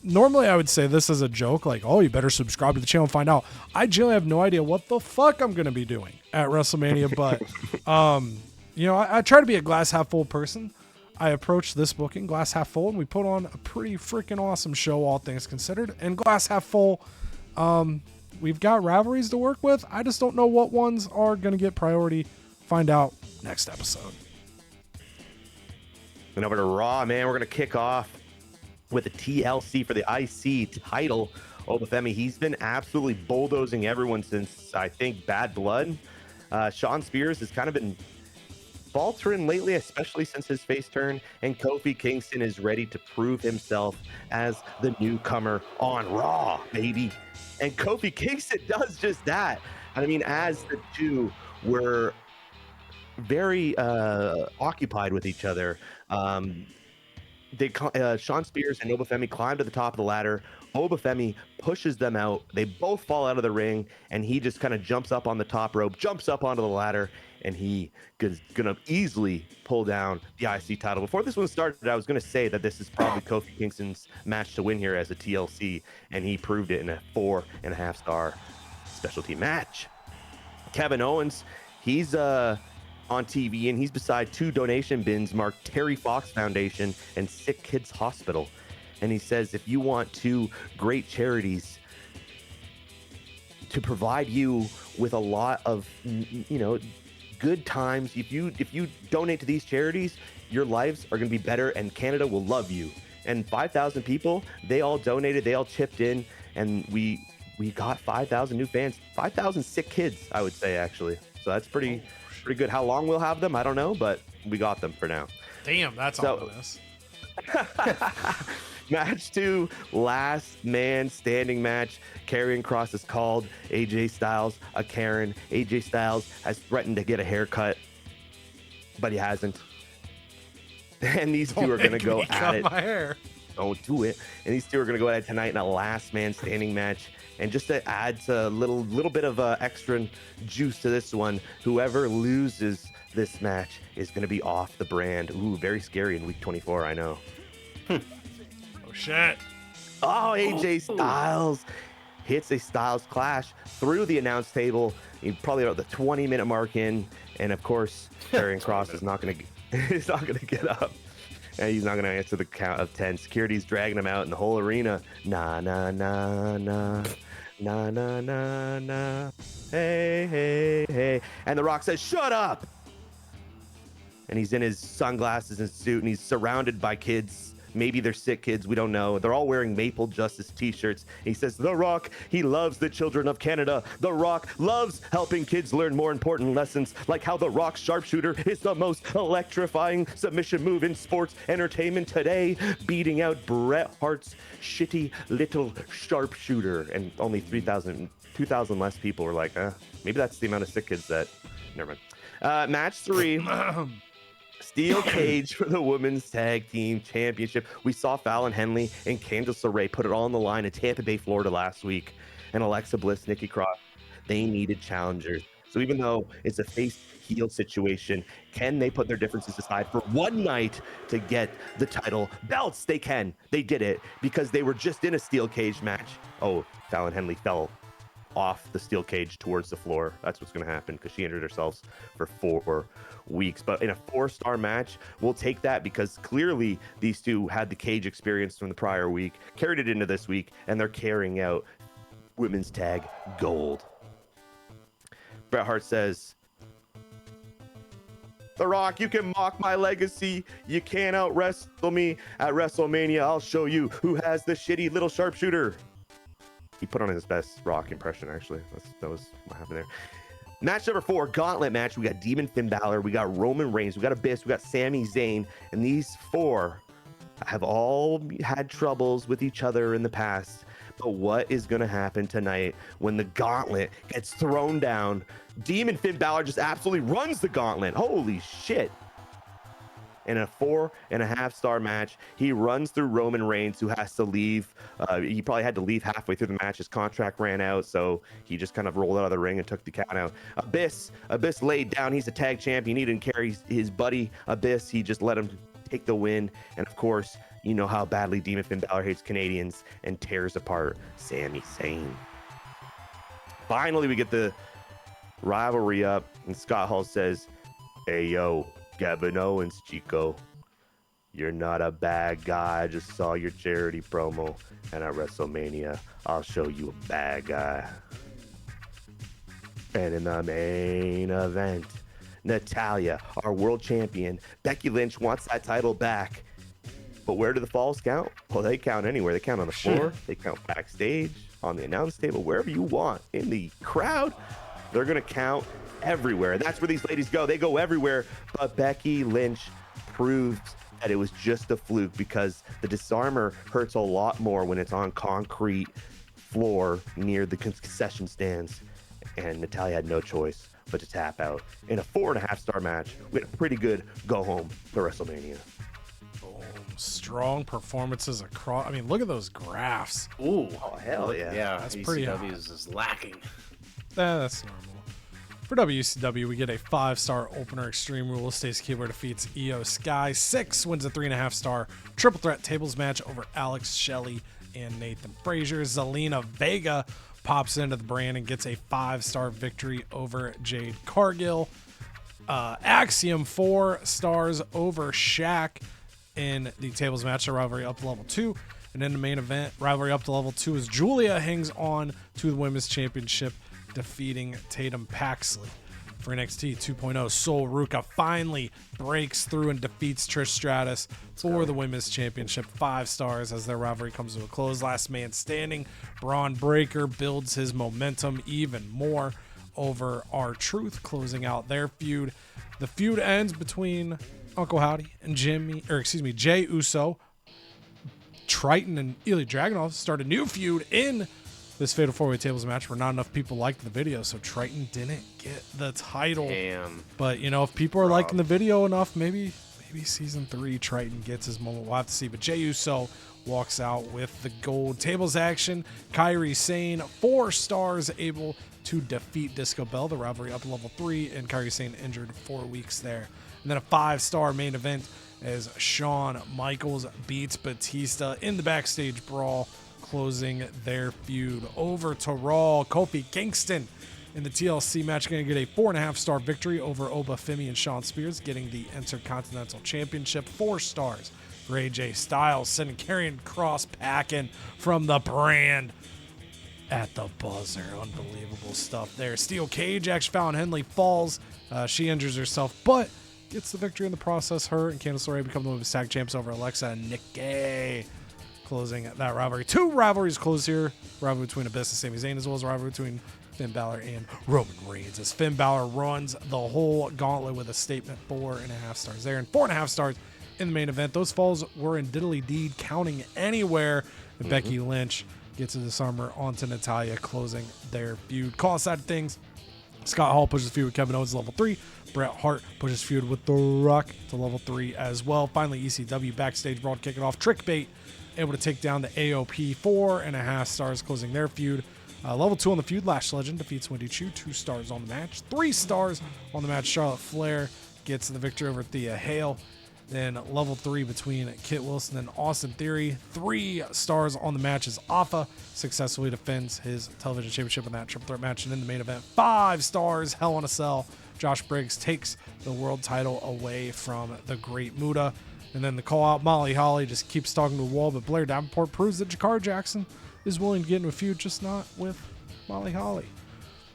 Normally, I would say this as a joke, like, oh, you better subscribe to the channel and find out. I generally have no idea what the fuck I'm going to be doing at WrestleMania. But, I try to be a glass half full person. I approached this booking glass half full, and we put on a pretty freaking awesome show, all things considered. And glass half full, we've got rivalries to work with. I just don't know what ones are going to get priority. Find out next episode. And over to Raw, man, we're going to kick off with a TLC for the IC title. Obafemi, he's been absolutely bulldozing everyone since, I think, Bad Blood. Sean Spears has kind of been faltering lately, especially since his face turn, and Kofi Kingston is ready to prove himself as the newcomer on Raw, baby. And Kofi Kingston does just that. I mean, as the two were very occupied with each other, Sean Spears and Obafemi climb to the top of the ladder. Obafemi pushes them out. They both fall out of the ring, and he just kind of jumps up on the top rope, jumps up onto the ladder, and he is going to easily pull down the IC title. Before this one started, I was going to say that this is probably Kofi Kingston's match to win here as a TLC, and he proved it in a 4.5-star specialty match. Kevin Owens, he's on TV, and he's beside 2 donation bins marked Terry Fox Foundation and Sick Kids Hospital. And he says, if you want 2 great charities to provide you with a lot of, good times, if you donate to these charities, your lives are going to be better, and Canada will love you. And 5,000 people, they all donated, they all chipped in, and we got 5,000 new fans, 5,000 sick kids, I would say, actually. So that's pretty good. How long we'll have them, I don't know, but we got them for now. Damn, that's ominous. Match 2, last man standing match. Karrion Kross has called AJ Styles a Karen. AJ Styles has threatened to get a haircut, but he hasn't. And these two are going to go at it. My hair. Don't do it. And these two are going to go at it tonight in a last man standing match. And just to add a little bit of extra juice to this one, whoever loses this match is going to be off the brand. Ooh, very scary in week 24, I know. Oh, shit. Oh, AJ Styles hits a Styles Clash through the announce table. He's probably about the 20-minute mark in. And, of course, Karrion Kross is not going to get up. And he's not going to answer the count of 10. Security's dragging him out in the whole arena. Nah, nah, nah, nah. Nah, nah, nah, nah. Hey, hey, hey. And The Rock says, shut up! And he's in his sunglasses and suit, and he's surrounded by kids. Maybe they're sick kids, we don't know. They're all wearing Maple Justice t-shirts. He says, The Rock, he loves the children of Canada. The Rock loves helping kids learn more important lessons, like how the Rock sharpshooter is the most electrifying submission move in sports entertainment today, beating out Bret Hart's shitty little sharpshooter. And only 2,000 less people were like, maybe that's the amount of sick kids that... Never mind. Match 3. Steel cage for the Women's Tag Team Championship. We saw Fallon Henley and Candice LeRae put it all on the line in Tampa Bay, Florida last week. And Alexa Bliss, Nikki Cross, they needed challengers. So even though it's a face-heel situation, can they put their differences aside for one night to get the title belts? They can. They did it because they were just in a steel cage match. Oh, Fallon Henley fell off the steel cage towards the floor. That's what's going to happen because she injured herself for 4 weeks. But in a 4-star match, we'll take that because clearly these two had the cage experience from the prior week, carried it into this week, and they're carrying out women's tag gold. Bret Hart says, The Rock, you can mock my legacy. You can't out-wrestle me at WrestleMania. I'll show you who has the shitty little sharpshooter. He put on his best Rock impression, actually. That was what happened there. Match number 4, gauntlet match. We got Demon Finn Balor, we got Roman Reigns, we got Abyss, we got Sami Zayn, and these 4 have all had troubles with each other in the past. But what is going to happen tonight when the gauntlet gets thrown down? Demon Finn Balor just absolutely runs the gauntlet. Holy shit. In a 4.5-star match, he runs through Roman Reigns, who has to leave. He probably had to leave halfway through the match. His contract ran out, so he just kind of rolled out of the ring and took the count out. Abyss laid down. He's a tag champion. He didn't carry his buddy Abyss. He just let him take the win. And of course, you know how badly Demon Finn Balor hates Canadians and tears apart Sami Zayn. Finally, we get the rivalry up, and Scott Hall says, "Hey, yo, Gavin Owens, Chico, you're not a bad guy. I just saw your charity promo, and at WrestleMania, I'll show you a bad guy." And in the main event, Natalya, our world champion, Becky Lynch wants that title back. But where do the falls count? Well, they count anywhere. They count on the floor. They count backstage, on the announce table, wherever you want. In the crowd, they're going to count everywhere. That's where these ladies go. They go everywhere. But Becky Lynch proves that it was just a fluke, because the disarmer hurts a lot more when it's on concrete floor near the concession stands. And Natalya had no choice but to tap out. In a 4.5-star match, we had a pretty good go home to WrestleMania. Strong performances across. I mean, look at those graphs. Ooh. Oh, hell yeah. Yeah, That's pretty hot. ECW is lacking. That's normal. For WCW, we get a 5-star opener. Extreme Rules. Stacy Keibler defeats Io Sky. 6 wins a 3.5-star triple threat tables match over Alex Shelley and Nathan Frazier. Zelina Vega pops into the brand and gets a 5-star victory over Jade Cargill. Axiom 4 stars over Shaq in the tables match, a rivalry up to level 2. And in the main event, rivalry up to level 2 is Julia hangs on to the women's championship, defeating Tatum Paxley. For NXT 2.0, Sol Ruka finally breaks through and defeats Trish Stratus for the women's championship. 5 stars as their rivalry comes to a close. Last man standing, Braun Breaker builds his momentum even more over R-Truth, closing out their feud. The feud ends between Uncle Howdy and Jay Uso. Triton and Ilya Dragunov start a new feud in this Fatal 4-Way Tables match where not enough people liked the video, so Triton didn't get the title. Damn. But, you know, if people are liking the video enough, maybe season 3 Triton gets his moment. We'll have to see. But Jey Uso walks out with the gold. Tables action, Kairi Sane, 4 stars, able to defeat Disco Bell. The rivalry up to level 3, and Kairi Sane injured 4 weeks there. And then a 5-star main event as Shawn Michaels beats Batista in the backstage brawl, closing their feud. Over to Raw, Kofi Kingston in the TLC match going to get a 4.5-star victory over Oba Femi and Shawn Spears, getting the Intercontinental Championship. 4 stars for AJ Styles, sending Karrion Kross packing from the brand at the buzzer. Unbelievable stuff there. Steel cage action. Fallon Henley falls. She injures herself, but gets the victory in the process. Her and Candice LeRae become the women's tag champs over Alexa and Nikki, closing that rivalry. 2 rivalries close here. Rivalry between Abyss and Sami Zayn, as well as a rivalry between Finn Balor and Roman Reigns, as Finn Balor runs the whole gauntlet with a statement. 4.5 stars there, and 4.5 stars in the main event. Those falls were in diddly deed, counting anywhere. And Becky Lynch gets a disarmer onto Natalya, closing their feud. Call side of things, Scott Hall pushes feud with Kevin Owens to level 3. Bret Hart pushes feud with The Rock to level 3 as well. Finally, ECW backstage brawl kicking off. Trick Bait able to take down the AOP. 4.5 stars, closing their feud. Level 2 on the feud, Lash Legend defeats Wendy Chu. 2 stars on the match. 3 stars on the match, Charlotte Flair gets the victory over Thea Hale. Then level 3 between Kit Wilson and Austin Theory. 3 stars on the match as Alpha successfully defends his television championship in that triple threat match. And in the main event, 5 stars, Hell in a Cell. Josh Briggs takes the world title away from the Great Muta. And then the call out, Molly Holly just keeps talking to the wall, but Blair Davenport proves that Jakar Jackson is willing to get into a feud, just not with Molly Holly.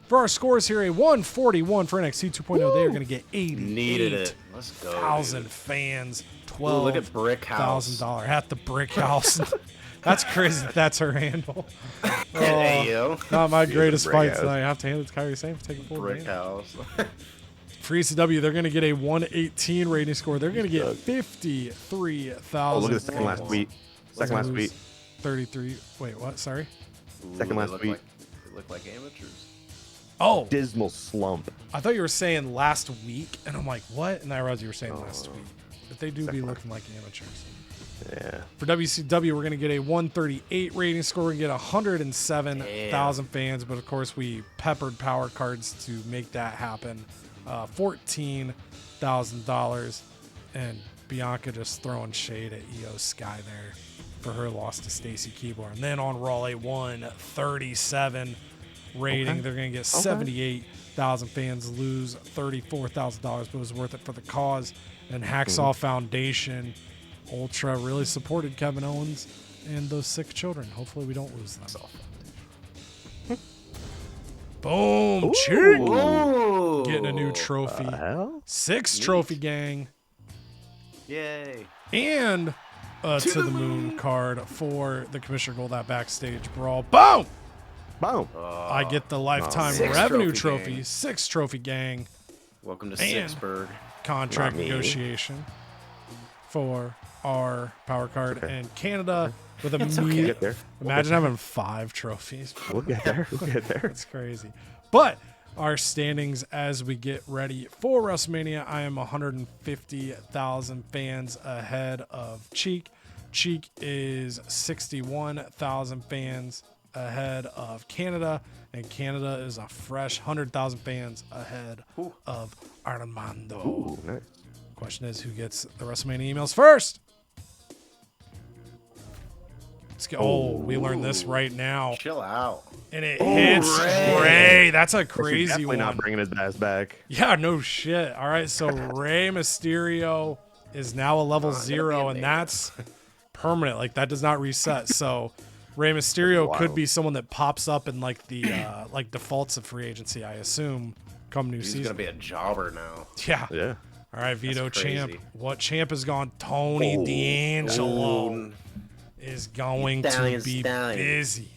For our scores here, a 141 for NXT 2.0. They are going to get Needed it. Let's go. 88,000 fans. Ooh, look at Brick House. $12,000 at the Brick House. That's crazy. That's her handle. Hey, yo. Not my greatest Brick fight House. tonight. I have to hand it to Kyrie Sane for taking full Brick advantage. House. For ECW, they're going to get a 118 rating score. They're going to get 53,000. Oh, look at the second last tweet. Second last tweet. 33. Wait, what? Sorry. Second last tweet. They look like amateurs. Oh, Dismal slump. I thought you were saying last week, and I'm like, what? And I realized you were saying last week. But they do be looking like amateurs. Yeah. For WCW, we're going to get a 138 rating score. We're going to get 107,000 fans, but of course, we peppered power cards to make that happen. $14,000. And Bianca just throwing shade at Io Sky there for her loss to Stacy Keibler. And then on Raw, a 137 rating. They're going to get 78,000 fans, lose $34,000, but it was worth it for the cause. And Hacksaw Foundation Ultra really supported Kevin Owens and those 6 children. Hopefully we don't lose them. Boom! Cheek! Ooh. Getting a new trophy. Hell? 6 trophy gang. Yay. And a to the moon card for the Commissioner Gold that backstage brawl. Boom! Boom. I get the lifetime 6 revenue trophy trophy. gang. 6 trophy gang Welcome to And- Sixburg. contract Not me. negotiation for our power card. And Canada with a We'll get there. Imagine having 5 trophies. We'll get there. We'll get there. That's crazy. But our standings as we get ready for WrestleMania, I am 150,000 fans ahead of Cheek. Cheek is 61,000 fans ahead of Canada, and Canada is a fresh 100,000 fans ahead of Armando. Ooh, nice. Question is, who gets the WrestleMania emails first? Let's go. Oh, we learned this right now. Chill out. And it hits Ray. That's a crazy Definitely one. not bringing his ass back. Yeah, no shit. All right, so Rey Mysterio is now a level 0, and that's permanent. Like, that does not reset. So Rey Mysterio could be someone that pops up in like the like defaults of free agency, I assume, come new He's season. gonna be a jobber now. Yeah. Yeah. All right, Vito That's Champ. crazy. What champ is gone? Tony D'Angelo Ooh. is going to Italian be stallion. busy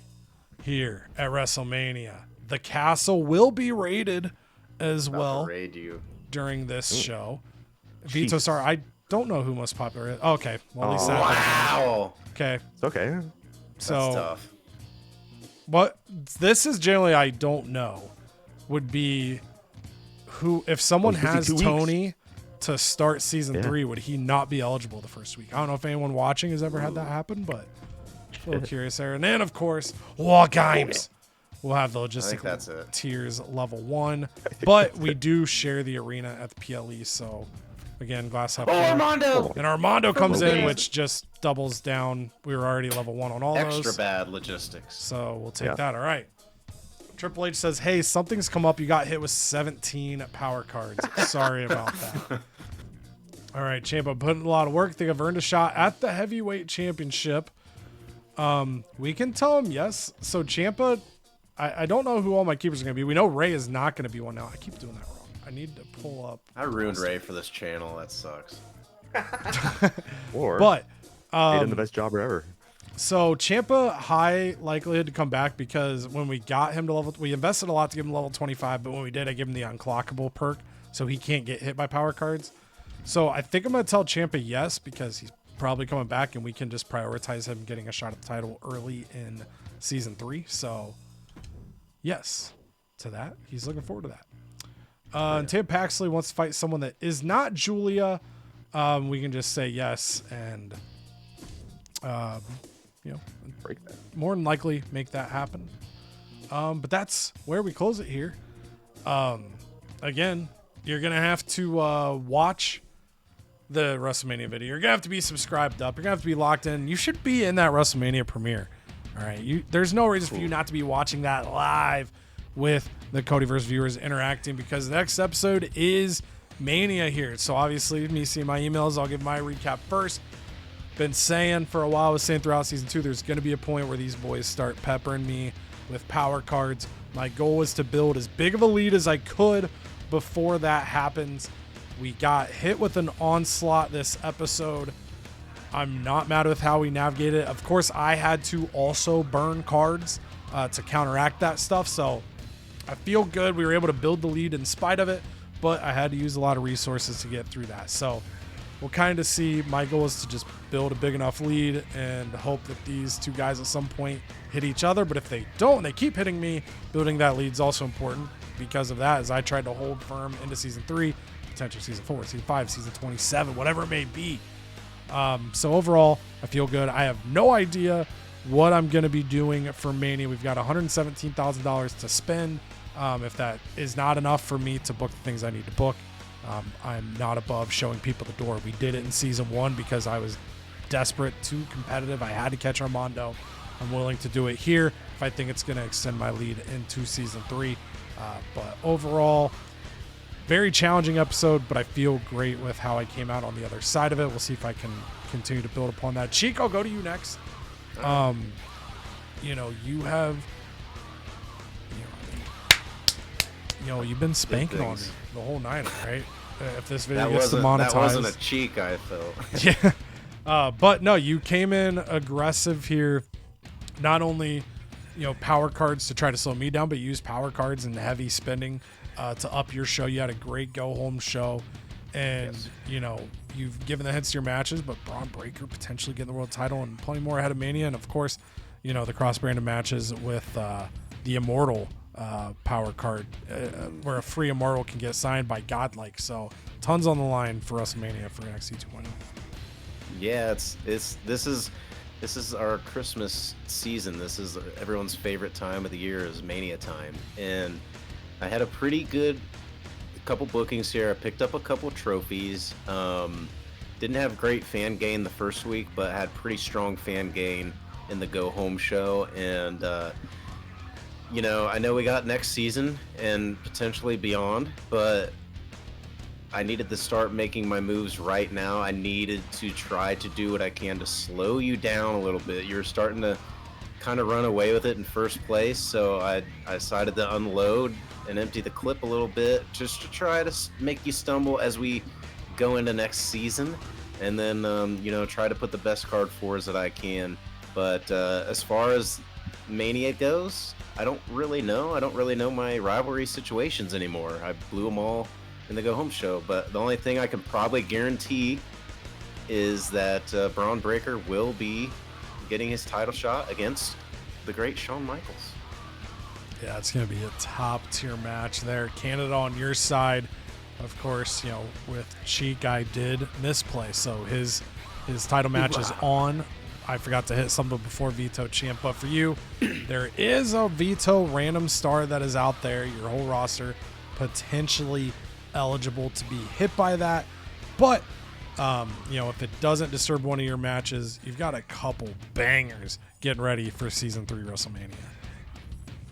here at WrestleMania. The castle will be raided as About well to raid you. during this show. Vito, Jesus. sorry, I don't know who most popular is. Okay, well, at least that. Wow. Okay, It's okay. That's so tough. what this is generally I don't know would be who if someone Well, he's busy has 2 weeks. Tony to start season Yeah. 3, would he not be eligible the first week? I don't know if anyone watching has ever had that happen, but a little curious there. And then of course, War Games. We'll have the think that's logistical it. tiers level 1, but we do share the arena at the PLE. So again, glass half full. Armando. And Armando comes in, Games. which just doubles down. We were already level 1 on all Extra those. bad logistics. So we'll take Yeah. that. All right. Triple H says, hey, something's come up. You got hit with 17 power cards. Sorry about that. All right, Ciampa put in a lot of work. Think I've earned a shot at the heavyweight championship. We can tell him yes. So Ciampa, I don't know who all my keepers are going to be. We know Ray is not going to be one now. I keep doing that wrong. I need to pull up. I ruined Ray for this channel. That sucks. Or But he did the best jobber ever. so Ciampa, high likelihood to come back because when we got him to level, we invested a lot to give him level 25, but when we did, I gave him the unclockable perk, so he can't get hit by power cards. So I think I'm going to tell Ciampa yes because he's probably coming back, and we can just prioritize him getting a shot at the title early in season 3. So yes to that. He's looking forward to that. And Tim Paxley wants to fight someone that is not Julia. We can just say yes and you know, Break that. more than likely make that happen. But that's where we close it here. Again, you're gonna have to watch the WrestleMania video. You're gonna have to be subscribed up. You're gonna have to be locked in. You should be in that WrestleMania premiere. All right. There's no reason for you not to be watching that live with the CodyVerse viewers interacting because the next episode is Mania here. So obviously, me seeing my emails, I'll give my recap first. been saying for a while, I was saying throughout season 2, there's going to be a point where these boys start peppering me with power cards. My goal was to build as big of a lead as I could before that happens. We got hit with an onslaught this episode. I'm not mad with how we navigated it. Of course, I had to also burn cards to counteract that stuff, so I feel good. We were able to build the lead in spite of it, but I had to use a lot of resources to get through that. So we'll kind of see. My goal is to just build a big enough lead and hope that these two guys at some point hit each other. But if they don't and they keep hitting me, building that lead is also important because of that, as I tried to hold firm into season 3, potential season 4, season 5, season 27, whatever it may be. So overall, I feel good. I have no idea what I'm going to be doing for Mania. We've got $117,000 to spend. If that is not enough for me to book the things I need to book, I'm not above showing people the door. We did it in season 1 because I was desperate, too competitive. I had to catch Armando. I'm willing to do it here if I think it's going to extend my lead into season 3. But overall, very challenging episode, but I feel great with how I came out on the other side of it. We'll see if I can continue to build upon that. Cheek, I'll go to you next. You have, you've been spanking on me the whole night, right? If this video gets demonetized. That wasn't a cheek, I felt. Yeah. But no, you came in aggressive here. Not only, power cards to try to slow me down, but you used power cards and heavy spending to up your show. You had a great go-home show. And, you've given the hints to your matches, but Braun Breaker potentially getting the world title and plenty more ahead of Mania. And, of course, the cross-branded matches with the Immortal power card where a free Immortal can get signed by Godlike. So tons on the line for WrestleMania for NXT 2.0. Yeah, this is our Christmas season. This is everyone's favorite time of the year is Mania time. And I had a pretty good couple bookings here. I picked up a couple trophies. Didn't have great fan gain the first week, but had pretty strong fan gain in the go home show. And I know we got next season and potentially beyond, but I needed to start making my moves right now. I needed to try to do what I can to slow you down a little bit. You're starting to kind of run away with it in first place, so I decided to unload and empty the clip a little bit just to try to make you stumble as we go into next season, and then try to put the best card fours that I can. But as far as Mania goes, I don't really know my rivalry situations anymore. I blew them all in the go home show, but the only thing I can probably guarantee is that Braun Breaker will be getting his title shot against the great Shawn Michaels. Yeah, it's going to be a top tier match there. Canada on your side. Of course, with Cheek, I did misplay, so his title match is on. I forgot to hit something before Veto Champ, but for you, there is a Veto random star that is out there. Your whole roster potentially eligible to be hit by that. But, if it doesn't disturb one of your matches, you've got a couple bangers getting ready for Season 3 WrestleMania.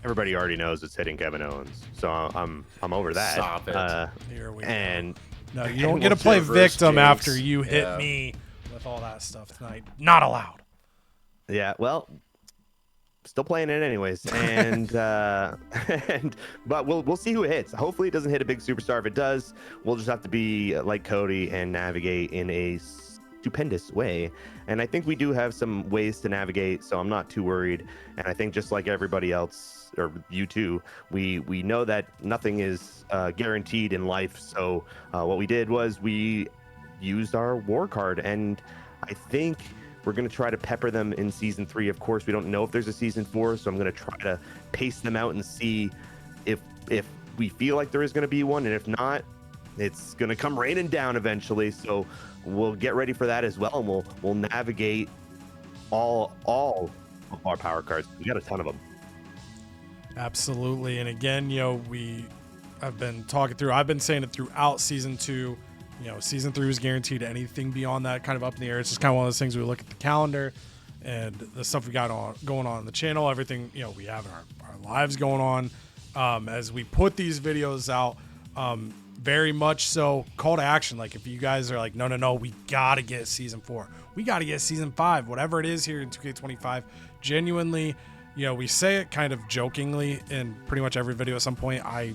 Everybody already knows it's hitting Kevin Owens, so I'm over that. Stop it. Here we and go. No, you don't get to play victim after you hit me with all that stuff tonight. Not allowed. Yeah, well, still playing it anyways, and but we'll see who it hits. Hopefully, it doesn't hit a big superstar. If it does, we'll just have to be like Cody and navigate in a stupendous way. And I think we do have some ways to navigate, so I'm not too worried. And I think just like everybody else, or you too, we know that nothing is guaranteed in life. So what we did was we used our war card, and I think we're going to try to pepper them in season 3. Of course, we don't know if there's a season 4, so I'm going to try to pace them out and see if we feel like there is going to be one, and if not, it's going to come raining down eventually. So we'll get ready for that as well, and we'll navigate all of our power cards. We got a ton of them. Absolutely. And again, we have been talking through, I've been saying it throughout season 2, season 3 was guaranteed. Anything beyond that kind of up in the air. It's just kind of one of those things we look at the calendar and the stuff we got going on the channel, everything, we have in our lives going on as we put these videos out. Very much so. Call to action. Like, if you guys are like, no, we got to get season 4. We got to get season 5, whatever it is here in 2K25. Genuinely, we say it kind of jokingly in pretty much every video at some point. I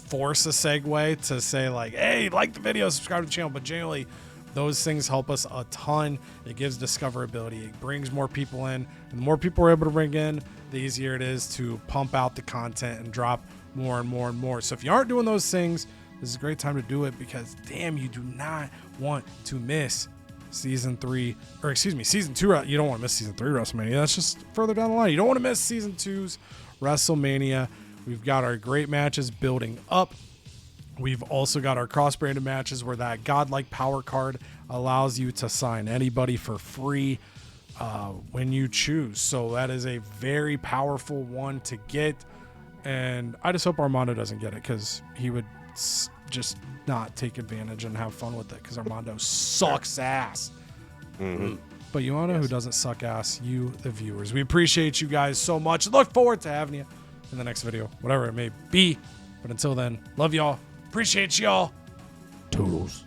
force a segue to say like, hey, like the video, subscribe to the channel. But generally, those things help us a ton. It gives discoverability. It brings more people in. And the more people we're able to bring in, the easier it is to pump out the content and drop more and more and more. So if you aren't doing those things, this is a great time to do it, because damn, you do not want to miss season 2. You don't want to miss season 3 WrestleMania. That's just further down the line. You don't want to miss season 2's WrestleMania. We've got our great matches building up. We've also got our cross-branded matches where that godlike power card allows you to sign anybody for free when you choose. So that is a very powerful one to get. And I just hope Armando doesn't get it, because he would just not take advantage and have fun with it, because Armando sucks ass. Mm-hmm. But you want to know who doesn't suck ass? You, the viewers. We appreciate you guys so much. Look forward to having you in the next video, whatever it may be. But until then, love y'all. Appreciate y'all. Toodles.